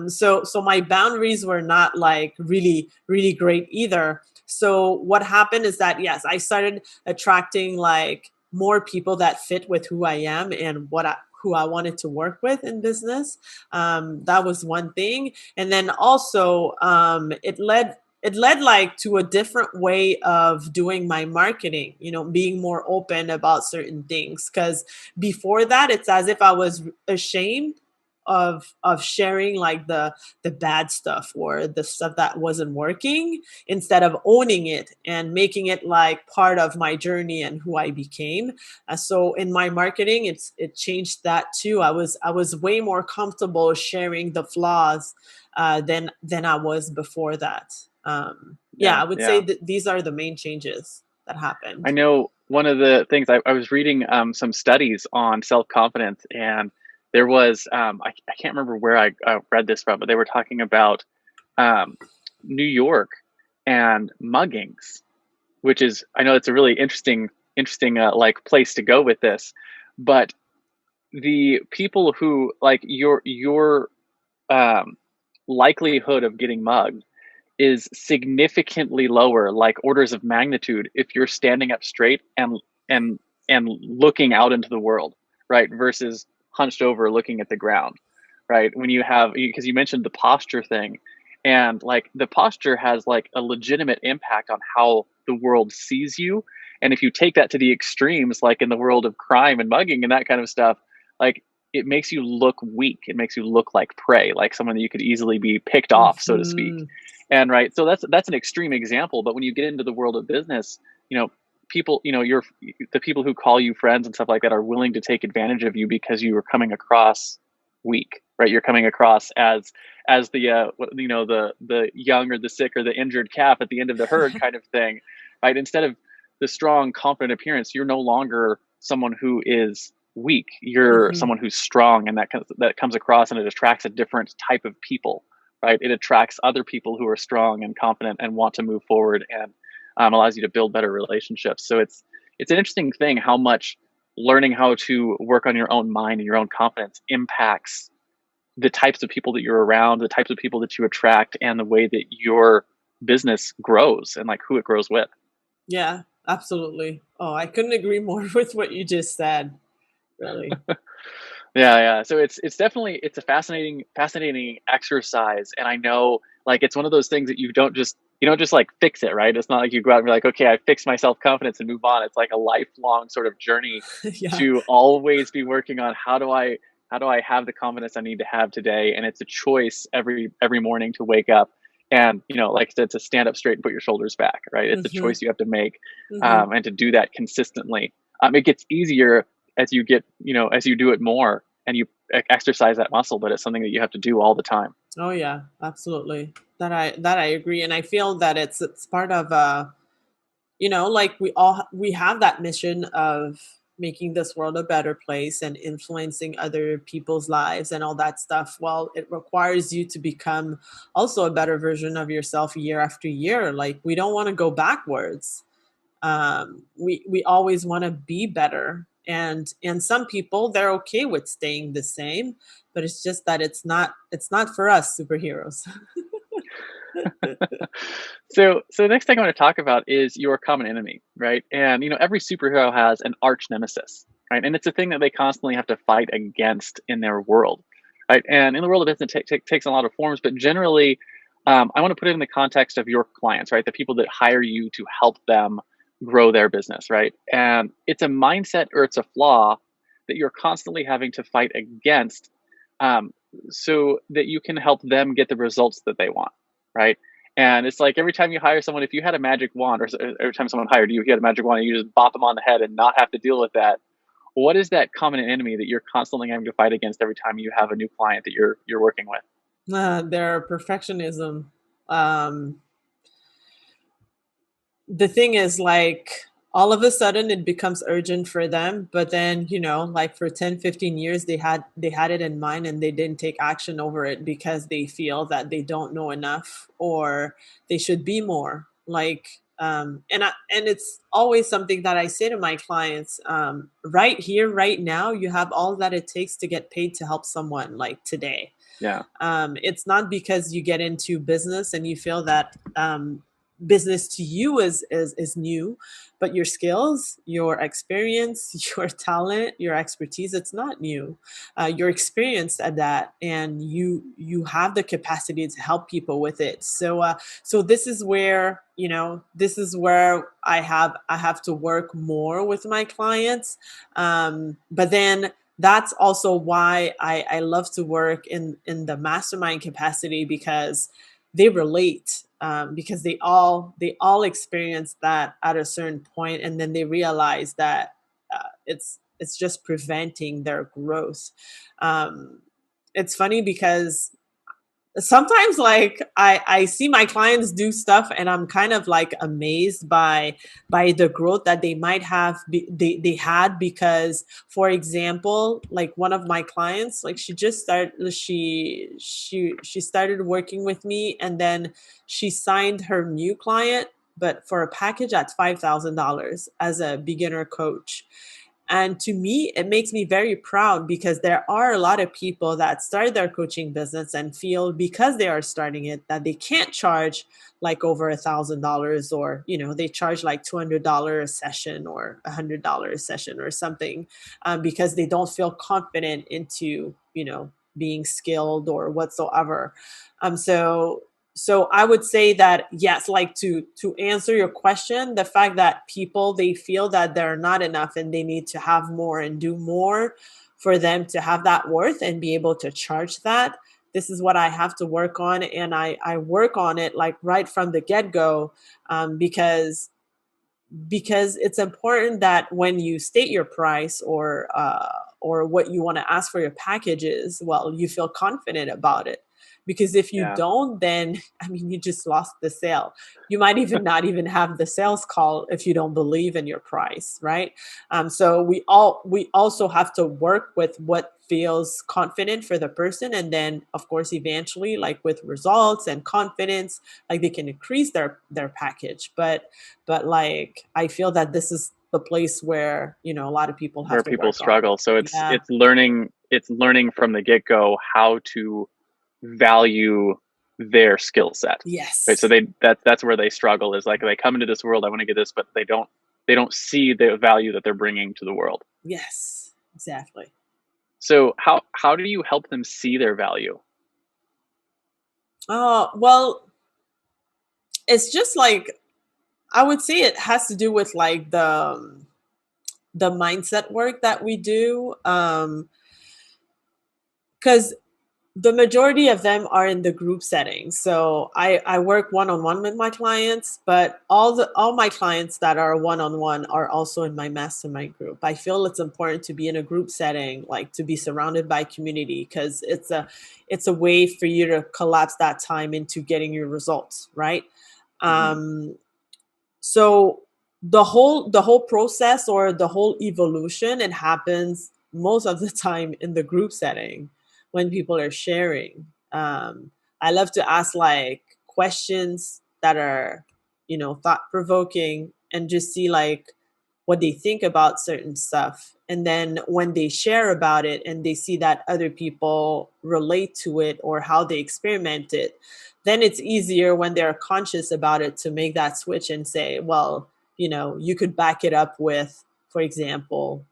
So my boundaries were not like really really great either. So what happened is that, yes, I started attracting like more people that fit with who I am and who I wanted to work with in business. That was one thing. And then also it led it led like to a different way of doing my marketing, being more open about certain things. Because before that, it's as if I was ashamed of sharing like the bad stuff or the stuff that wasn't working, instead of owning it and making it like part of my journey and who I became. So in my marketing, it changed that too. I was way more comfortable sharing the flaws than I was before that. Yeah, Yeah, I would say yeah. that these are the main changes that I happened. know one of the things I was reading some studies on self confidence, and there was I can't remember where I read this from, but they were talking about um, New York and muggings, which is, I know it's a really interesting like place to go with this, but the people who like your um, likelihood of getting mugged is significantly lower, like orders of magnitude, if you're standing up straight and and looking out into the world, right? Versus hunched over looking at the ground, right? When you have, because you mentioned the posture thing, and like the posture has like a legitimate impact on how the world sees you. And if you take that to the extremes, like in the world of crime and mugging and that kind of stuff, like it makes you look weak. It makes you look like prey, like someone that you could easily be picked off, so to speak. Hmm. And right, so that's an extreme example. But when you get into the world of business, people, the people who call you friends and stuff like that are willing to take advantage of you because you are coming across weak, right? You're coming across as the the young or the sick or the injured calf at the end of the herd kind of thing, right? Instead of the strong, confident appearance, you're no longer someone who is weak. You're Hmm. someone who's strong, and that comes across, and it attracts a different type of people, right? It attracts other people who are strong and confident and want to move forward, and allows you to build better relationships. So it's an interesting thing how much learning how to work on your own mind and your own confidence impacts the types of people that you're around, the types of people that you attract, and the way that your business grows and like who it grows with. Yeah, absolutely. Oh, I couldn't agree more with what you just said, really. Yeah, yeah. So it's definitely, it's a fascinating exercise, and I know like it's one of those things that you don't just like fix it, right? It's not like you go out and be like, okay, I fixed my self confidence and move on. It's like a lifelong sort of journey Yeah. to always be working on how do I have the confidence I need to have today, and it's a choice every morning to wake up and like I said, to stand up straight and put your shoulders back, right? It's a Hmm. choice you have to make, Hmm. and to do that consistently. It gets easier as you get, as you do it more and you exercise that muscle, but it's something that you have to do all the time. Oh yeah, absolutely. That I agree, and I feel that it's part of like we have that mission of making this world a better place and influencing other people's lives and all that stuff. Well, it requires you to become also a better version of yourself year after year. Like we don't want to go backwards. We always want to be better, and some people, they're okay with staying the same, but it's just that it's not for us superheroes. So the next thing I want to talk about is your common enemy, right? And every superhero has an arch nemesis, right? And it's a thing that they constantly have to fight against in their world, right? And in the world of business, it takes a lot of forms, but generally, I want to put it in the context of your clients, right? The people that hire you to help them grow their business, right? And it's a mindset or it's a flaw that you're constantly having to fight against, um, so that you can help them get the results that they want, right? And it's like every time you hire someone, if you had a magic wand, or every time someone hired you, you had a magic wand, and you just bop them on the head and not have to deal with that. What is that common enemy that you're constantly having to fight against every time you have a new client that you're working with? Their perfectionism. um the thing is, like, all of a sudden it becomes urgent for them, but then, like, for 10, 15 years they had it in mind and they didn't take action over it because they feel that they don't know enough or they should be more like. And it's always something that I say to my clients, right here, right now, you have all that it takes to get paid to help someone, like today. Yeah. It's not because you get into business and you feel that business to you is new, but your skills, your experience, your talent, your expertise, it's not new. You're experienced at that, and you have the capacity to help people with it. So this is where, this is where I have to work more with my clients. But then that's also why I love to work in the mastermind capacity, because they relate, because they all experience that at a certain point, and then they realize that it's just preventing their growth. um, it's funny because sometimes, like, I see my clients do stuff, and I'm kind of like amazed by the growth that they might have they had, because, for example, like, one of my clients, like, she started working with me, and then she signed her new client, but for a package at $5,000 as a beginner coach. And to me, it makes me very proud, because there are a lot of people that start their coaching business and feel, because they are starting it, that they can't charge like over $1,000, or, they charge like $200 a session or $100 a session or something, because they don't feel confident into, being skilled or whatsoever. So I would say that, yes, like, to answer your question, the fact that people, they feel that they're not enough and they need to have more and do more for them to have that worth and be able to charge that. This is what I have to work on, and I work on it, like, right from the get-go, because it's important that when you state your price, or what you want to ask for your packages, well, you feel confident about it. Because if you Yeah. don't, then I mean, you just lost the sale. You might even not even have the sales call if you don't believe in your price, right? So we also have to work with what feels confident for the person, and then, of course, eventually, like, with results and confidence, like, they can increase their package. But like, I feel that this is the place where, a lot of people have Where to people work on. struggle. So it's Yeah. it's learning it's learning from the get-go how to value their skill set. Right. So Yes. that's where they struggle, is like, they come into this world, I want to get this, but they don't see the value that they're bringing to the world. Yes, exactly. So how do you help them see their value? Well, it's just like, I would say it has to do with, like, the mindset work that we do. Because the majority of them are in the group setting. So I work one-on-one with my clients, but all my clients that are one-on-one are also in my mastermind group. I feel it's important to be in a group setting, like, to be surrounded by community, because it's a way for you to collapse that time into getting your results, right? Mm-hmm. So the whole process, or the whole evolution, it happens most of the time in the group setting, when people are sharing. I love to ask, like, questions that are, thought provoking, and just see, like, what they think about certain stuff. And then when they share about it and they see that other people relate to it, or how they experiment it, then it's easier, when they're conscious about it, to make that switch and say, well, you could back it up with, for example,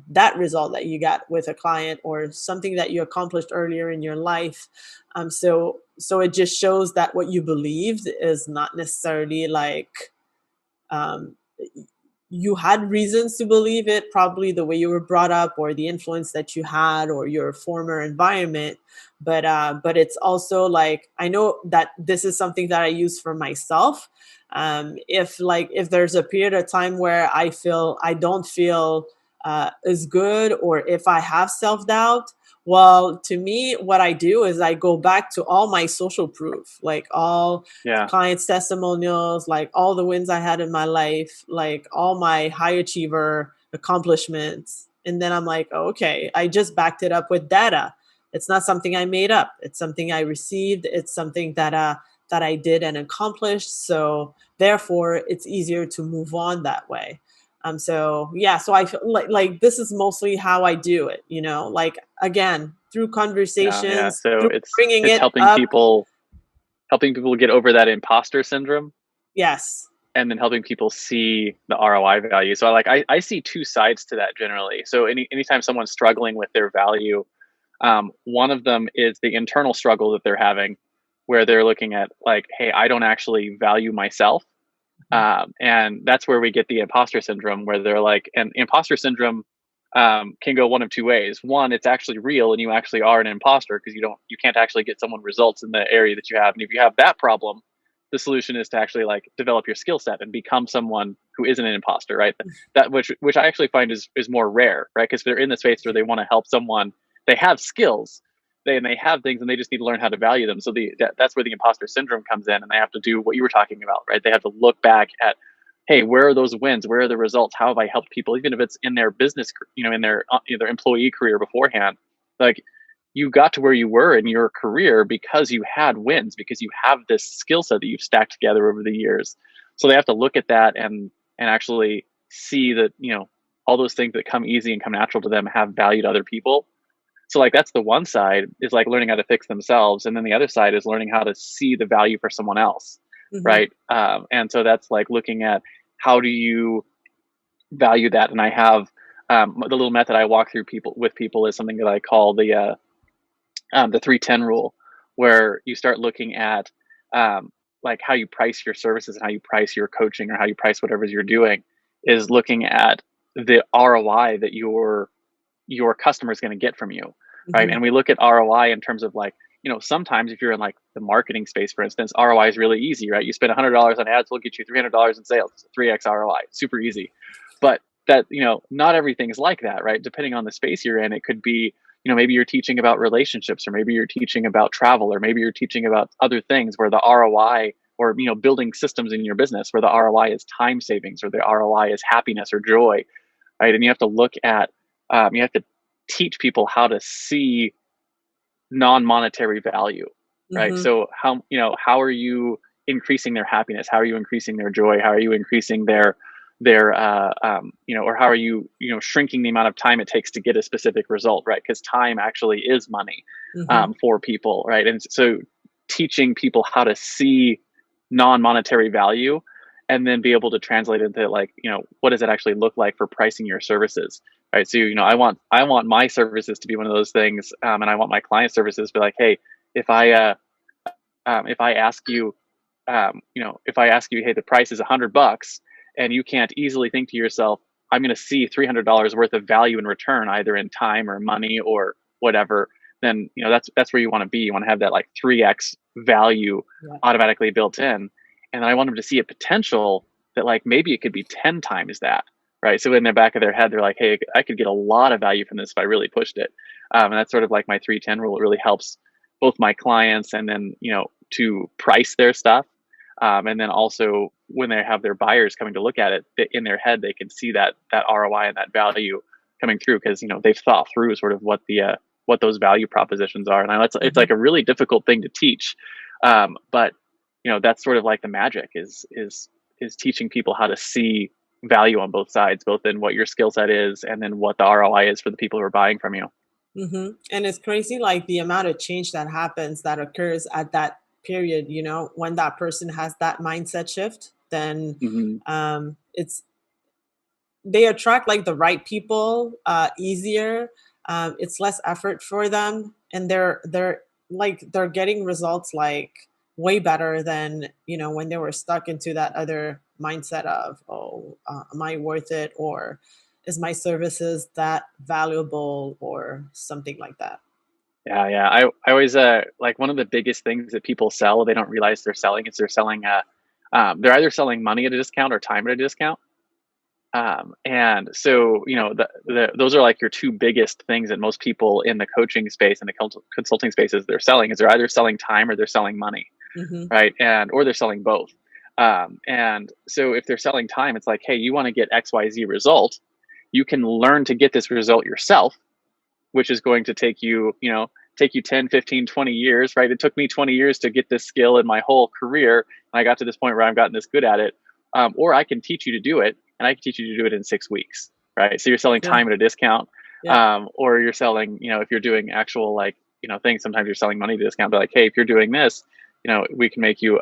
that result that you got with a client, or something that you accomplished earlier in your life. So it just shows that what you believed is not necessarily, like, um, you had reasons to believe it, probably the way you were brought up, or the influence that you had, or your former environment. But it's also, like, I know that this is something that I use for myself. If there's a period of time where I don't feel as good, or if I have self-doubt, well, to me, what I do is I go back to all my social proof, like, all Yeah. clients' testimonials, like, all the wins I had in my life, like, all my high achiever accomplishments. And then I'm like, oh, okay, I just backed it up with data. It's not something I made up. It's something I received. It's something that I did and accomplished. So therefore, it's easier to move on that way. So yeah, so I feel like this is mostly how I do it. Like, again, through Yeah. conversations, So through it's bringing it's it helping up. people get over that imposter syndrome. Yes. and then helping people see the ROI value. So I see two sides to that generally. So anytime someone's struggling with their value, one of them is the internal struggle that they're having, where they're looking at like, hey, I don't actually value myself. And that's where we get the imposter syndrome, where they're like, and imposter syndrome can go one of two ways. One, it's actually real and you actually are an imposter because you can't actually get someone results in the area that you have. And if you have that problem, the solution is to actually like develop your skill set and become someone who isn't an imposter, right? That which I actually find is more rare, right? Because they're in the space where they want to help someone, they have skills, they have things, and they just need to learn how to value them. So that's where the imposter syndrome comes in, and they have to do what you were talking about, right? They have to look back at, hey, where are those wins? Where are the results? How have I helped people? Even if it's in their business, in their employee career beforehand, like you got to where you were in your career because you had wins, because you have this skill set that you've stacked together over the years. So they have to look at that and actually see that, all those things that come easy and come natural to them have value to other people. So like that's the one side, is like learning how to fix themselves, and then the other side is learning how to see the value for someone else, right? And so that's like looking at, how do you value that? And I have the little method I walk through with people is something that I call the 3-10 rule, where you start looking at like how you price your services and how you price your coaching or how you price whatever you're doing, is looking at the ROI that your customer is going to get from you, right? And we look at ROI in terms of like, sometimes if you're in like the marketing space, for instance, ROI is really easy, right? You spend $100 on ads, we'll get you $300 in sales, 3x ROI, super easy. But that, not everything is like that, right? Depending on the space you're in, it could be, maybe you're teaching about relationships, or maybe you're teaching about travel, or maybe you're teaching about other things where the ROI, or, building systems in your business where the ROI is time savings, or the ROI is happiness or joy, right? And you have to look at, you have to teach people how to see non-monetary value, right? So how are you increasing their happiness? How are you increasing their joy? How are you increasing their or how are you, shrinking the amount of time it takes to get a specific result, right? Because time actually is money for people, right? And so teaching people how to see non-monetary value, and then be able to translate into like, what does it actually look like for pricing your services, right? So, I want my services to be one of those things, and I want my client services to be like, hey, if I ask you, hey, the price is $100, and you can't easily think to yourself, I'm going to see $300 worth of value in return, either in time or money or whatever, then, that's where you want to be. You want to have that like 3x value automatically built in. And I want them to see a potential that like, maybe it could be 10 times that, right? So in the back of their head, they're like, hey, I could get a lot of value from this if I really pushed it. And that's sort of like my 3-10 rule. It really helps both my clients, and then, to price their stuff. And then also when they have their buyers coming to look at it, in their head, they can see that ROI and that value coming through, because, they've thought through sort of what those value propositions are. And it's like a really difficult thing to teach. But that's sort of like the magic is teaching people how to see value on both sides, both in what your skill set is and then what the ROI is for the people who are buying from you. And it's crazy, like the amount of change that happens, that occurs at that period, when that person has that mindset shift, then it's, they attract like the right people easier. It's less effort for them, and they're getting results like way better than, when they were stuck into that other mindset of, am I worth it, or is my services that valuable, or something like that. Yeah. I always like, one of the biggest things that people sell, they don't realize they're selling, is they're selling they're either selling money at a discount or time at a discount. And so, those are like your two biggest things that most people in the coaching space and the consulting spaces, they're selling, is they're either selling time or they're selling money, right? Or they're selling both. And so if they're selling time, it's like, hey, you want to get XYZ result, you can learn to get this result yourself, which is going to take you 10, 15, 20 years, right? It took me 20 years to get this skill in my whole career. And I got to this point where I've gotten this good at it. Or I can teach you to do it, and I can teach you to do it in 6 weeks, right? So you're selling time at a discount, or you're selling, if you're doing actual things, sometimes you're selling money at a discount. But like, hey, if you're doing this, we can make you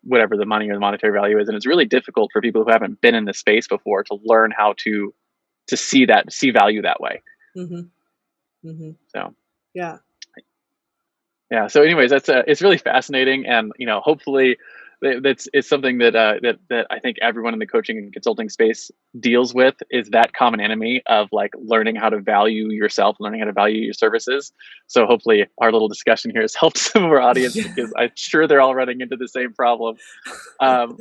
whatever the money or the monetary value is. And it's really difficult for people who haven't been in the space before to learn how to see value that way. Mm-hmm. Mm-hmm. So Yeah. yeah. So anyways, it's really fascinating, and hopefully it's something that I think everyone in the coaching and consulting space deals with, is that common enemy of like learning how to value yourself, learning how to value your services. So hopefully our little discussion here has helped some of our audience, Yeah. because I'm sure they're all running into the same problem. Um,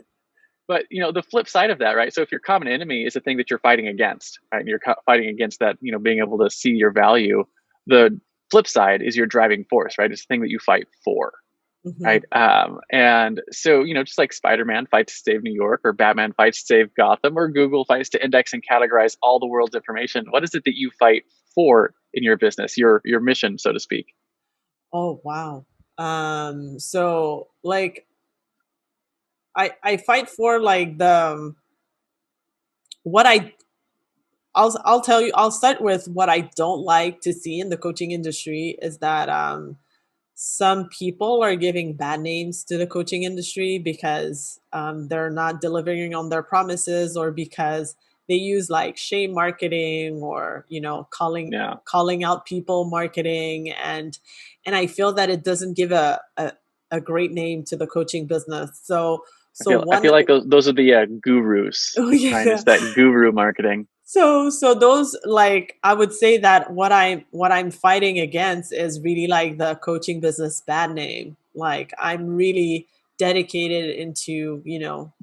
but the flip side of that, right? So if your common enemy is the thing that you're fighting against, right, and you're fighting against that, being able to see your value, the flip side is your driving force, right? It's the thing that you fight for, Mm-hmm. right? And so, just like Spider-Man fights to save New York, or Batman fights to save Gotham, or Google fights to index and categorize all the world's information, what is it that you fight for in your business, your mission, so to speak? Oh, wow. So like I fight for like what I'll tell you, I'll start with what I don't like to see in the coaching industry is that some people are giving bad names to the coaching industry because they're not delivering on their promises, or because they use like shame marketing, or Yeah, calling out people marketing, and I feel that it doesn't give a great name to the coaching business. So I one feel like those are the gurus, oh right? yeah. It's that guru marketing. So those, like, I would say that what I'm fighting against is really like the coaching business bad name. Like, I'm really dedicated into,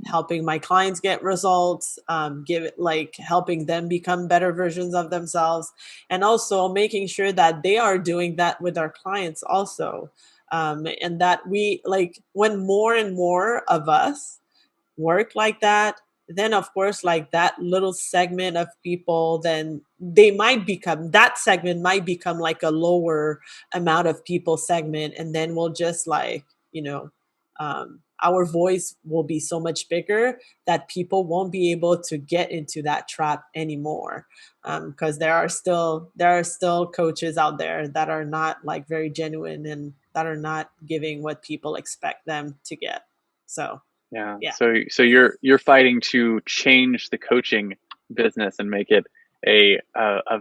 helping my clients get results, give it like helping them become better versions of themselves, and also making sure that they are doing that with our clients also. And that we, like, when more and more of us work like that, then of course, like, that little segment of people, then they might become, that segment might become like a lower amount of people segment, and then we'll just like, our voice will be so much bigger that people won't be able to get into that trap anymore, because there are still coaches out there that are not like very genuine, and that are not giving what people expect them to get. So Yeah. yeah. So you're fighting to change the coaching business and make it a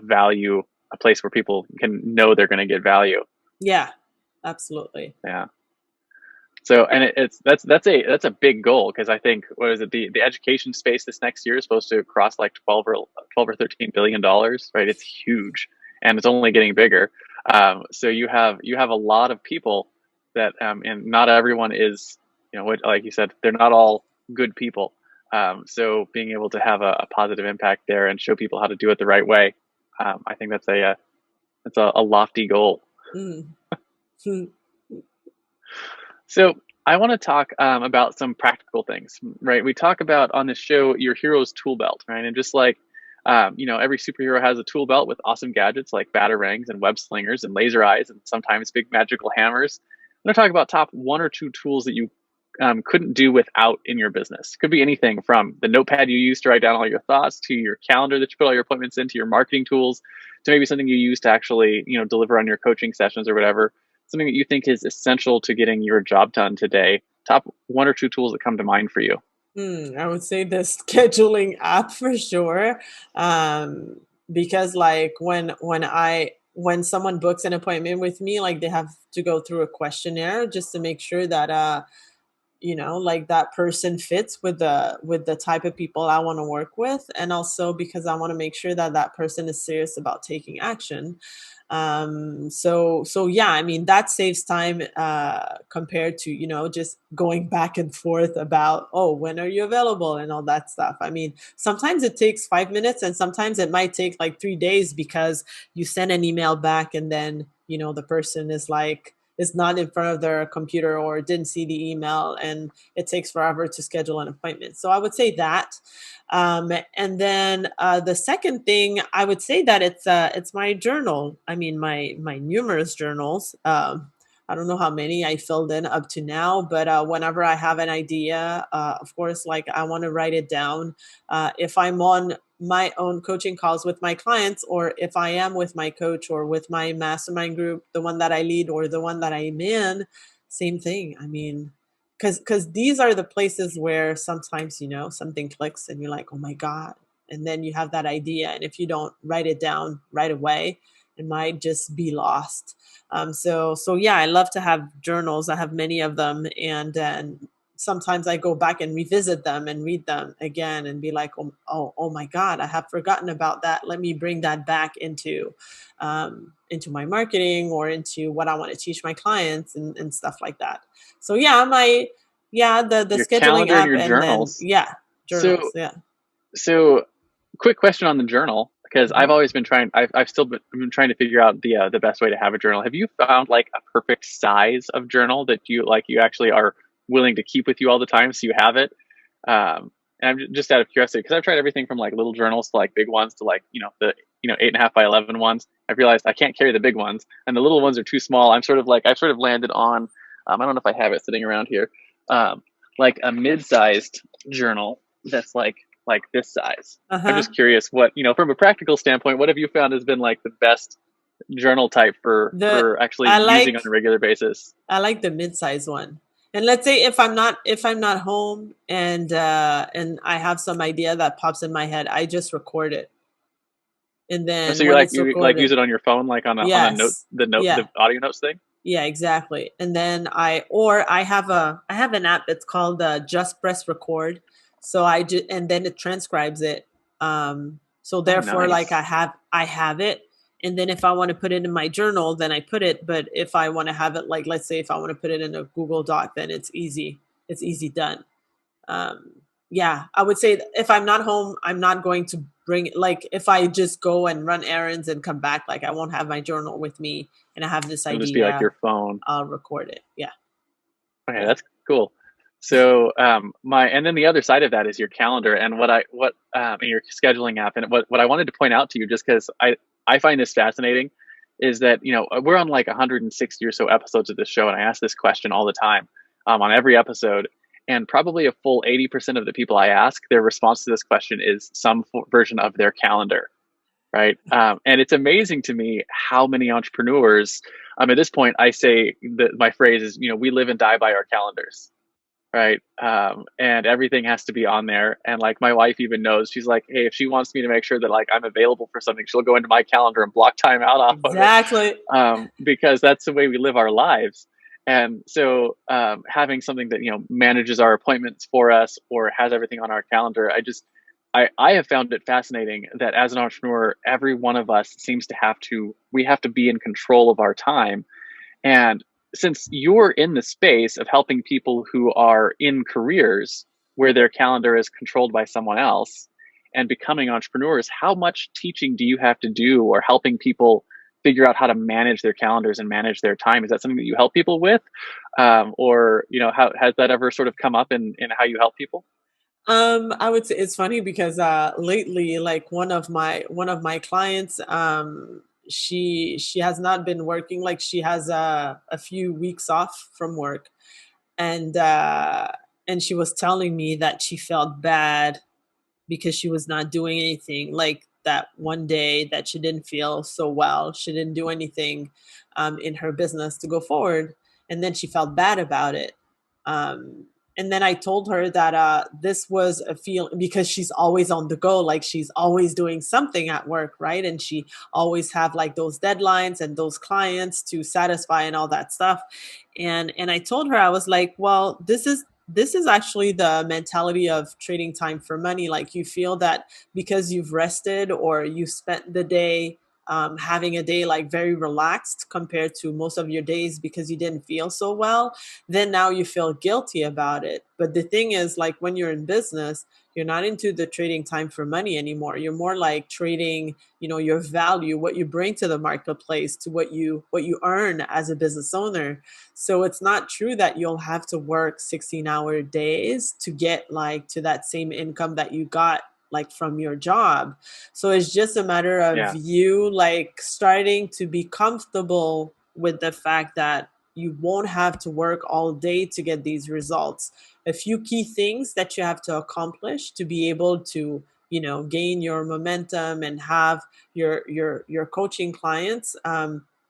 value, a place where people can know they're going to get value. Yeah, absolutely. Yeah. So, and that's a big goal, because I think, what is it, the education space this next year is supposed to cross like 12 or 13 billion dollars, right? It's huge, and it's only getting bigger. So you have a lot of people that, and not everyone is, what, like you said, they're not all good people. So being able to have a positive impact there and show people how to do it the right way, I think that's a lofty goal. Mm. So I want to talk about some practical things, right? We talk about on this show your hero's tool belt, right? And just like, every superhero has a tool belt with awesome gadgets like batarangs and web slingers and laser eyes and sometimes big magical hammers. I'm going to talk about top one or two tools that you couldn't do without in your business. Could be anything from the notepad you use to write down all your thoughts, to your calendar that you put all your appointments into, your marketing tools, to maybe something you use to actually, deliver on your coaching sessions or whatever. Something that you think is essential to getting your job done today. Top one or two tools that come to mind for you. I would say the scheduling app for sure. Because like when someone books an appointment with me, like, they have to go through a questionnaire just to make sure that like that person fits with the type of people I want to work with, and also because I want to make sure that that person is serious about taking action. So yeah, I mean, that saves time compared to just going back and forth about, oh, when are you available and all that stuff. I mean, sometimes it takes 5 minutes, and sometimes it might take like 3 days, because you send an email back, and then the person is not in front of their computer, or didn't see the email, and it takes forever to schedule an appointment. So I would say that. And then the second thing, I would say that it's my journal. I mean, my numerous journals. I don't know how many I filled in up to now, but whenever I have an idea, of course, like, I want to write it down. If I'm on my own coaching calls with my clients, or if I am with my coach, or with my mastermind group, the one that I lead or the one that I'm in, same thing. I mean, because these are the places where sometimes, something clicks and you're like, oh my God. And then you have that idea. And if you don't write it down right away, it might just be lost. So yeah, I love to have journals. I have many of them. And sometimes I go back and revisit them and read them again and be like, oh my God, I have forgotten about that. Let me bring that back into my marketing or into what I want to teach my clients and stuff like that. So the Your scheduling calendar and app, your and then journals. journals. So Yeah. so quick question on the journal, because I've Mhm. always been trying. I've still been trying to figure out the best way to have a journal. Have you found like a perfect size of journal that you actually are willing to keep with you all the time, so you have it? And I'm just out of curiosity, because I've tried everything from like little journals to like big ones to like the 8.5 by 11 ones. I've realized I can't carry the big ones, and the little ones are too small. I've sort of landed on I don't know if I have it sitting around here, um, like a mid-sized journal that's like this size. I'm Uh-huh. just curious, what from a practical standpoint, what have you found has been like the best journal type for The for actually I using like on a regular basis? I like the mid-size one. And let's say if I'm not home and I have some idea that pops in my head, I just record it. And So then you're when like it's you like use recorded, it on your phone, like on a note, yes. the Yeah. audio notes thing? Yeah, exactly. And then I have an app that's called Just Press Record. So and then it transcribes it. So Oh, therefore, like nice. I have it. And then if I want to put it in my journal, then I put it. But if I want to have it, like, let's say if I want to put it in a Google Doc, then it's easy. It's easy done. um yeah, I would say that if I'm not home, I'm not going to bring it. Like if I just go and run errands and come back, like I won't have my journal with me and I have this It'll just be like idea, your phone. I'll record it. Yeah. Okay, Yeah. that's cool. So my and then the other side of that is your calendar, and what and your scheduling app. And what I wanted to point out to you, just because I find this fascinating, is that we're on like 160 or so episodes of this show, and I ask this question all the time on every episode, and probably a full 80% of the people I ask, their response to this question is some version of their calendar, right? And it's amazing to me how many entrepreneurs. At this point, I say that my phrase is, we live and die by our calendars, right? And everything has to be on there. And like my wife even knows, she's like, hey, if she wants me to make sure that like I'm available for something, she'll go into my calendar and block time out off of it, Exactly. because that's the way we live our lives. And so having something that manages our appointments for us or has everything on our calendar, I have found it fascinating that as an entrepreneur, every one of us seems to we have to be in control of our time. And since you're in the space of helping people who are in careers where their calendar is controlled by someone else and becoming entrepreneurs, how much teaching do you have to do, or helping people figure out how to manage their calendars and manage their time? Is that something that you help people with? Or, how has that ever sort of come up in how you help people? I would say it's funny because lately, like one of my clients, she has not been working. Like she has a few weeks off from work, and uh and she was telling me that she felt bad because she was not doing anything. Like that one day that she didn't feel so well, she didn't do anything in her business to go forward, and then she felt bad about it. um, and then I told her that this was a feel because she's always on the go, like she's always doing something at work, right? And she always have like those deadlines and those clients to satisfy and all that stuff. And I told her, I was like, well, this is actually the mentality of trading time for money. Like you feel that because you've rested or you spent the day having a day like very relaxed compared to most of your days because you didn't feel so well, then now you feel guilty about it. But the thing is, like when you're in business, you're not into the trading time for money anymore. You're more like trading, your value, what you bring to the marketplace, to what you earn as a business owner. So it's not true that you'll have to work 16-hour days to get like to that same income that you got like from your job. So it's just a matter of Yeah. you like starting to be comfortable with the fact that you won't have to work all day to get these results. A few key things that you have to accomplish to be able to, gain your momentum and have your coaching clients.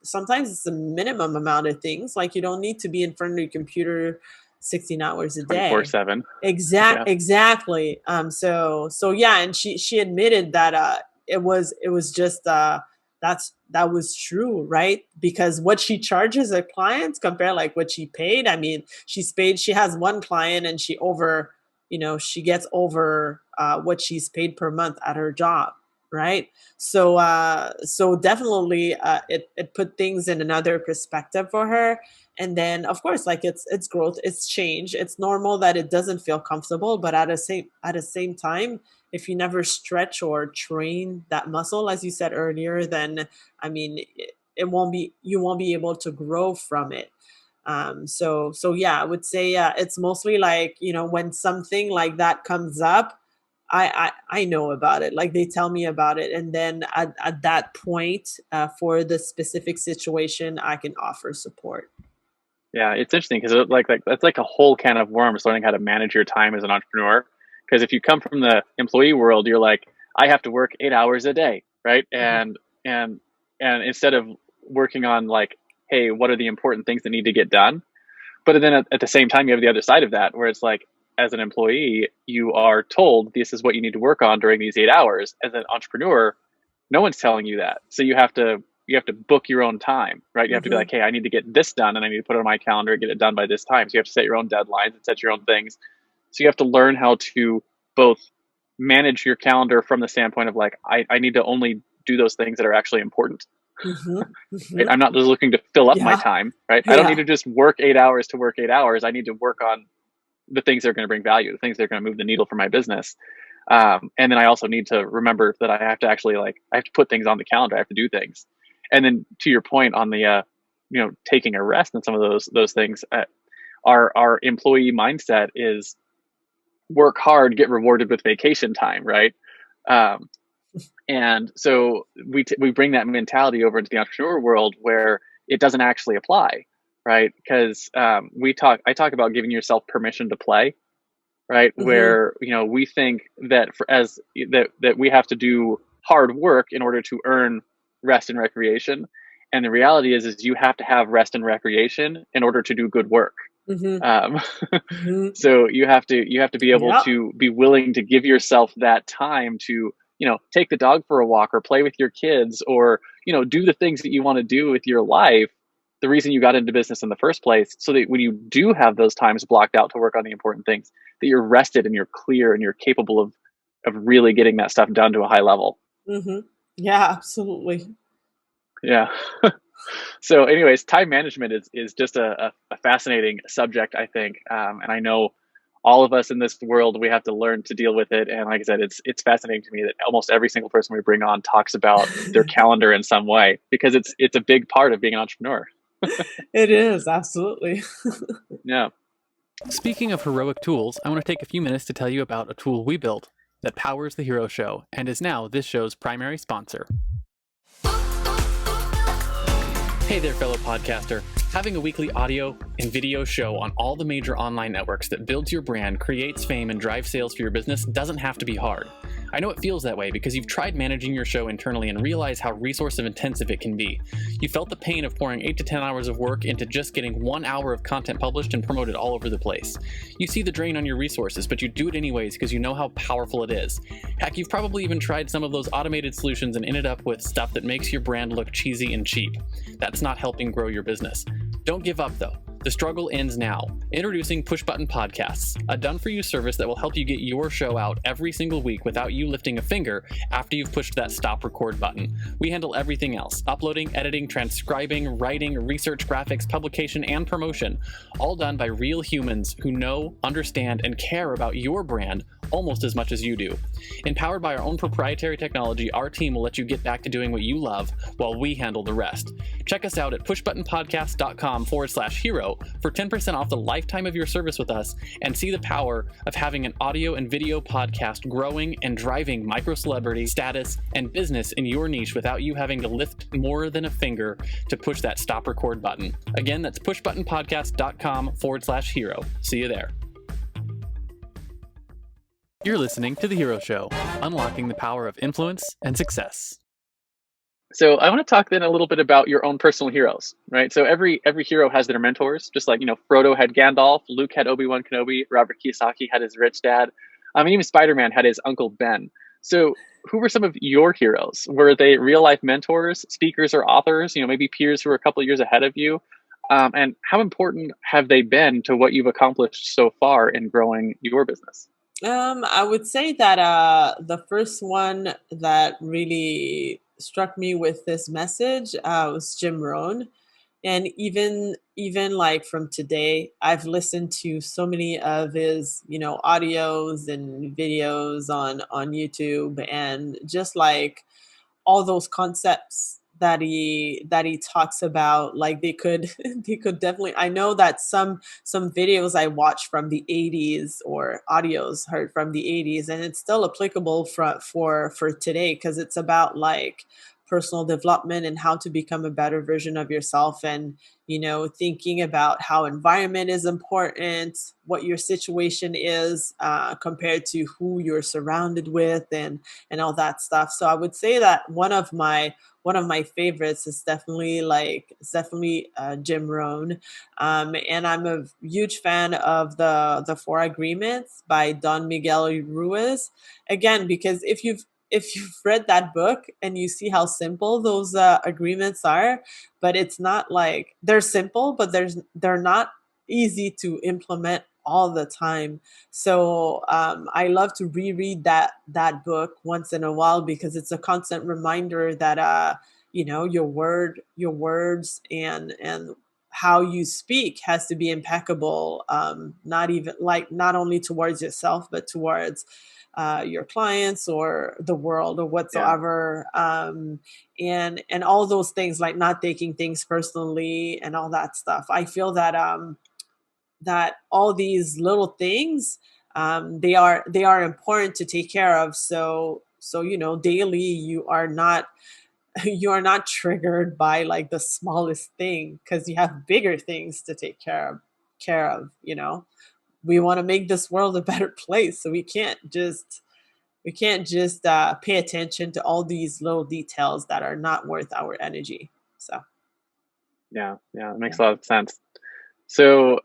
Sometimes it's a minimum amount of things. Like you don't need to be in front of your computer 16 hours a day. 24/7. Yeah. Exactly. So yeah, and she admitted that it was just that was true, right? Because what she charges her clients compare like what she paid. I mean, she has one client and she gets over what she's paid per month at her job, right? So definitely it put things in another perspective for her. And then of course, like it's growth, it's change, it's normal that it doesn't feel comfortable, but at the same time, if you never stretch or train that muscle, as you said earlier, then I mean you won't be able to grow from it. So yeah, I would say it's mostly like, when something like that comes up, I know about it. Like they tell me about it, and then at that point, for the specific situation, I can offer support. Yeah, it's interesting because like that's like a whole can of worms learning how to manage your time as an entrepreneur. Because if you come from the employee world, you're like, I have to work 8 hours a day, right? Mhm. And instead of working on like, hey, what are the important things that need to get done? But then at the same time, you have the other side of that where it's like, as an employee, you are told this is what you need to work on during these 8 hours. As an entrepreneur, no one's telling you that. So you have to book your own time, right? You have to be Mhm. like, hey, I need to get this done and I need to put it on my calendar and get it done by this time. So you have to set your own deadlines and set your own things. So you have to learn how to both manage your calendar from the standpoint of like, I need to only do those things that are actually important. Mhm. Right? Mhm. I'm not just looking to fill up my Yeah. time, right? I don't need Yeah. to just work 8 hours to work 8 hours. I need to work on the things that are going to bring value, the things that are going to move the needle for my business. And then I also need to remember that I have to actually I have to put things on the calendar. I have to do things. And then to your point on the, taking a rest and some of those things, our employee mindset is work hard, get rewarded with vacation time, right? Um, and so we bring that mentality over into the entrepreneur world where it doesn't actually apply, right? Because I talk about giving yourself permission to play, right? Mhm. Where we think that that we have to do hard work in order to earn rest and recreation, and the reality is you have to have rest and recreation in order to do good work. Mhm. Um, Mhm. so you have to be able Yep. to be willing to give yourself that time to take the dog for a walk or play with your kids or do the things that you want to do with your life, the reason you got into business in the first place, so that when you do have those times blocked out to work on the important things, that you're rested and you're clear and you're capable of really getting that stuff done to a high level. Mhm. Yeah, absolutely. Yeah. So anyways, time management is just a fascinating subject, I think. And I know all of us in this world, we have to learn to deal with it. And like I said, it's fascinating to me that almost every single person we bring on talks about their calendar in some way, because it's a big part of being an entrepreneur. It is, absolutely. Yeah. Speaking of heroic tools, I want to take a few minutes to tell you about a tool we built that powers the Hero Show and is now this show's primary sponsor. Hey there, fellow podcaster. Having a weekly audio and video show on all the major online networks that builds your brand, creates fame, and drives sales for your business doesn't have to be hard. I know it feels that way because you've tried managing your show internally and realize how resource intensive it can be. You felt the pain of pouring 8 to 10 hours of work into just getting 1 hour of content published and promoted all over the place. You see the drain on your resources, but you do it anyways because you know how powerful it is. Heck, you've probably even tried some of those automated solutions and ended up with stuff that makes your brand look cheesy and cheap. That's not helping grow your business. Don't give up though. The struggle ends now. Introducing Push Button Podcasts, a done-for-you service that will help you get your show out every single week without you lifting a finger after you've pushed that stop record button. We handle everything else: uploading, editing, transcribing, writing, research, graphics, publication, and promotion, all done by real humans who know, understand, and care about your brand almost as much as you do. Empowered by our own proprietary technology, our team will let you get back to doing what you love while we handle the rest. Check us out at pushbuttonpodcast.com/hero for 10% off the lifetime of your service with us, and see the power of having an audio and video podcast growing and driving micro celebrity status and business in your niche without you having to lift more than a finger to push that stop record button. Again, that's pushbuttonpodcast.com/hero. See you there. You're listening to The Hero Show, unlocking the power of influence and success. So I want to talk then a little bit about your own personal heroes, right? So every hero has their mentors, just like Frodo had Gandalf, Luke had Obi-Wan Kenobi, Robert Kiyosaki had his rich dad, and even Spider-Man had his Uncle Ben. So who were some of your heroes? Were they real life mentors, speakers, or authors? Maybe peers who were a couple of years ahead of you. And how important have they been to what you've accomplished so far in growing your business? I would say that the first one that really struck me with this message was Jim Rohn. And even like from today, I've listened to so many of his, audios and videos on YouTube, and just like all those concepts that he talks about, like they could they could definitely, I know that some videos I watched from the 80s or audios heard from the 80s, and it's still applicable for today, because it's about like personal development and how to become a better version of yourself, and thinking about how environment is important, what your situation is compared to who you're surrounded with, and all that stuff. So I would say that one of my favorites is definitely Jim Rohn, and I'm a huge fan of the Four Agreements by Don Miguel Ruiz. Again, because if you've read that book and you see how simple those agreements are, but it's not like they're simple, but they're not easy to implement all the time. So I love to reread that book once in a while, because it's a constant reminder that your words and how you speak has to be impeccable. Not even like not only towards yourself, but towards your clients or the world or Yeah, whatsoever. And all those things, like not taking things personally and all that stuff. I feel that all these little things, they are important to take care of. So daily you are not you are not triggered by like the smallest thing, because you have bigger things to take care of. We want to make this world a better place, so we can't just pay attention to all these little details that are not worth our energy. So yeah, yeah. It yeah. makes a lot of sense. So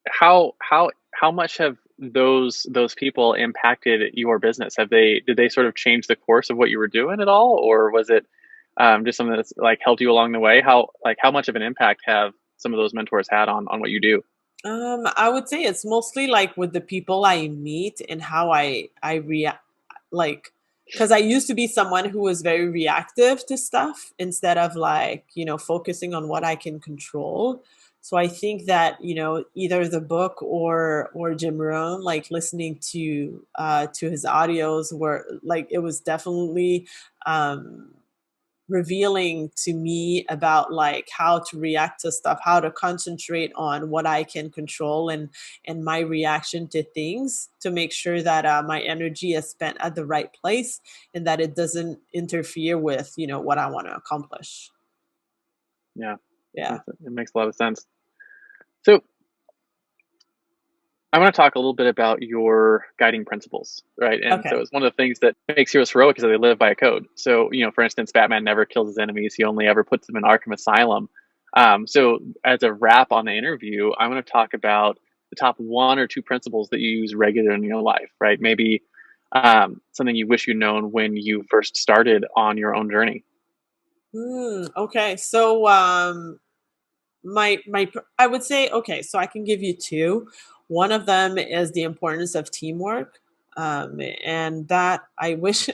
how much have those people impacted your business? Did they sort of change the course of what you were doing at all, or was it just something that's like helped you along the way? How much of an impact have some of those mentors had on what you do? I would say it's mostly like with the people I meet and how I react, like, because I used to be someone who was very reactive to stuff instead of like focusing on what I can control. So I think that either the book or Jim Rohn, like listening to his audios, were like it was definitely um revealing to me about like how to react to stuff, how to concentrate on what I can control, and my reaction to things, to make sure that my energy is spent at the right place, and that it doesn't interfere with what I want to accomplish. Yeah, Yeah. it makes a lot of sense. So I want to talk a little bit about your guiding principles, right? And so Okay. it's one of the things that makes heroes heroic is that they live by a code. So, for instance, Batman never kills his enemies. He only ever puts them in Arkham Asylum. So as a wrap on the interview, I want to talk about the top one or two principles that you use regularly in your life, right? Maybe something you wish you'd known when you first started on your own journey. Okay. So I would say, okay, so I can give you two. One of them is the importance of teamwork. And that I wish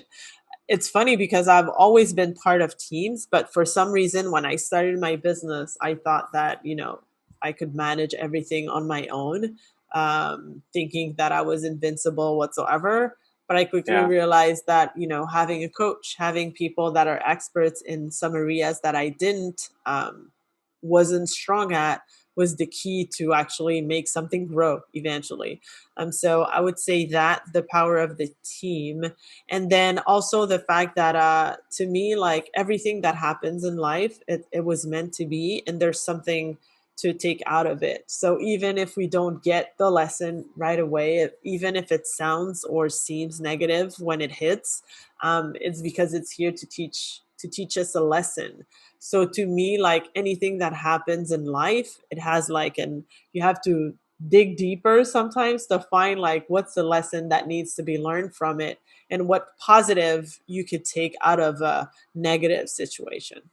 it's funny because I've always been part of teams, but for some reason, when I started my business, I thought that, I could manage everything on my own, thinking that I was invincible whatsoever. But I quickly Yeah, realized that, having a coach, having people that are experts in some areas that I didn't, wasn't strong at, was the key to actually make something grow eventually. So I would say that the power of the team, and then also the fact that to me, like everything that happens in life, it was meant to be, and there's something to take out of it. So even if we don't get the lesson right away, even if it sounds or seems negative when it hits, it's because it's here to teach to teach us a lesson. So to me, like anything that happens in life, it has like you have to dig deeper sometimes to find like what's the lesson that needs to be learned from it and what positive you could take out of a negative situation.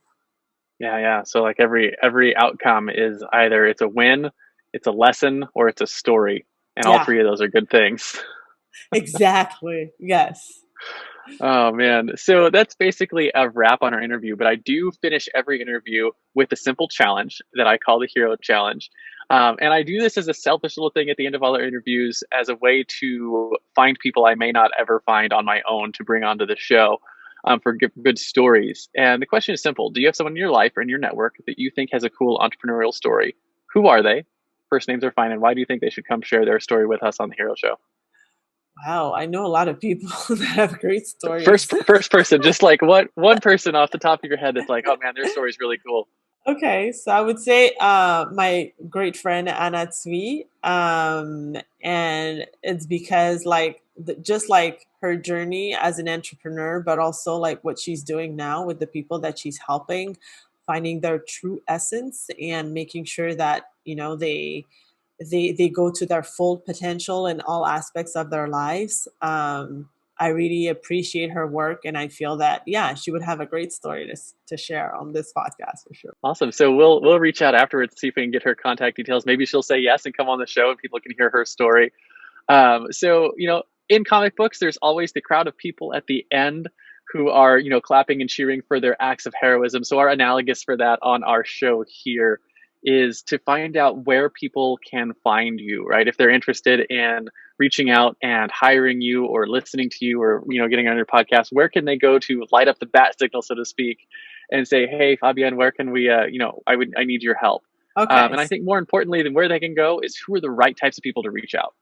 Yeah, yeah. So like every outcome is either it's a win, it's a lesson, or it's a story. And all Yeah, three of those are good things. exactly. Yes. Oh man. So that's basically a wrap on our interview, but I do finish every interview with a simple challenge that I call the hero challenge. And I do this as a selfish little thing at the end of all our interviews as a way to find people I may not ever find on my own to bring onto the show for good stories. And the question is simple. Do you have someone in your life or in your network that you think has a cool entrepreneurial story? Who are they? First names are fine. And why do you think they should come share their story with us on the Hero Show? Wow, I know a lot of people that have great stories. First person, just like what one person off the top of your head that's like, oh man, their story's really cool. Okay, so I would say my great friend Anna Tsui, and it's because like just like her journey as an entrepreneur, but also like what she's doing now with the people that she's helping, finding their true essence and making sure that they go to their full potential in all aspects of their lives. I really appreciate her work, and I feel that yeah, she would have a great story to share on this podcast for sure. Awesome. So we'll reach out afterwards, see if we can get her contact details. Maybe she'll say yes and come on the show, and people can hear her story. So in comic books, there's always the crowd of people at the end who are clapping and cheering for their acts of heroism. So our analogous for that on our show here is to find out where people can find you, right? If they're interested in reaching out and hiring you or listening to you or, getting on your podcast, where can they go to light up the bat signal, so to speak, and say, hey, Fabienne, where can we, I need your help. Okay. And I think more importantly than where they can go is who are the right types of people to reach out.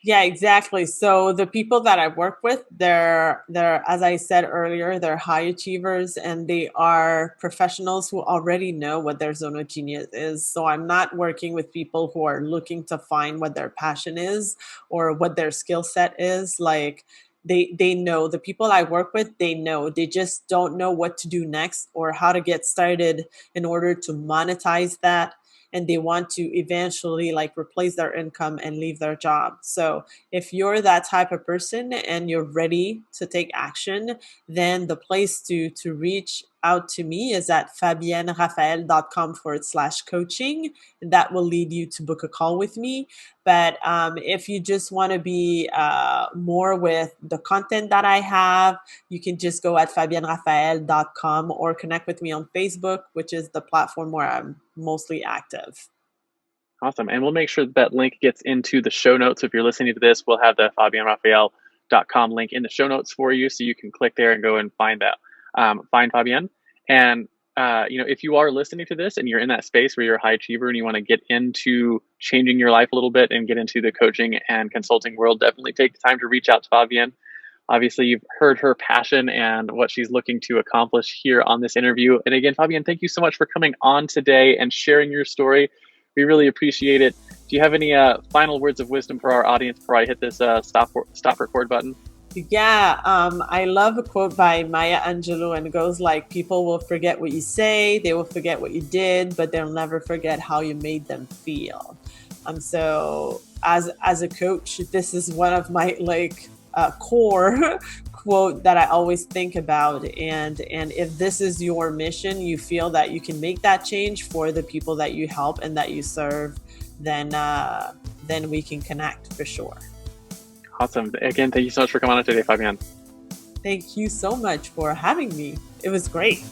Yeah, exactly. So the people that I work with, they're as I said earlier, they're high achievers and they are professionals who already know what their zone of genius is. So I'm not working with people who are looking to find what their passion is or what their skill set is. Like they know, the people I work with, they know. They just don't know what to do next or how to get started in order to monetize that, and they want to eventually like replace their income and leave their job. So if you're that type of person and you're ready to take action, then the place to reach out to me is at fabienneraphael.com/coaching. And that will lead you to book a call with me. But if you just want to be more with the content that I have, you can just go at fabienneraphael.com or connect with me on Facebook, which is the platform where I'm mostly active. Awesome. And we'll make sure that link gets into the show notes. So if you're listening to this, we'll have the fabienneraphael.com link in the show notes for you. So you can click there and go and find that. Find Fabienne. And, if you are listening to this and you're in that space where you're a high achiever and you want to get into changing your life a little bit and get into the coaching and consulting world, definitely take the time to reach out to Fabienne. Obviously, you've heard her passion and what she's looking to accomplish here on this interview. And again, Fabienne, thank you so much for coming on today and sharing your story. We really appreciate it. Do you have any final words of wisdom for our audience before I hit this stop record button? Yeah, I love a quote by Maya Angelou, and it goes like, people will forget what you say, they will forget what you did, but they'll never forget how you made them feel. So as a coach, this is one of my core quote that I always think about. And if this is your mission, you feel that you can make that change for the people that you help and that you serve, then we can connect for sure. Awesome. Again, thank you so much for coming on today, Fabienne. Thank you so much for having me. It was great.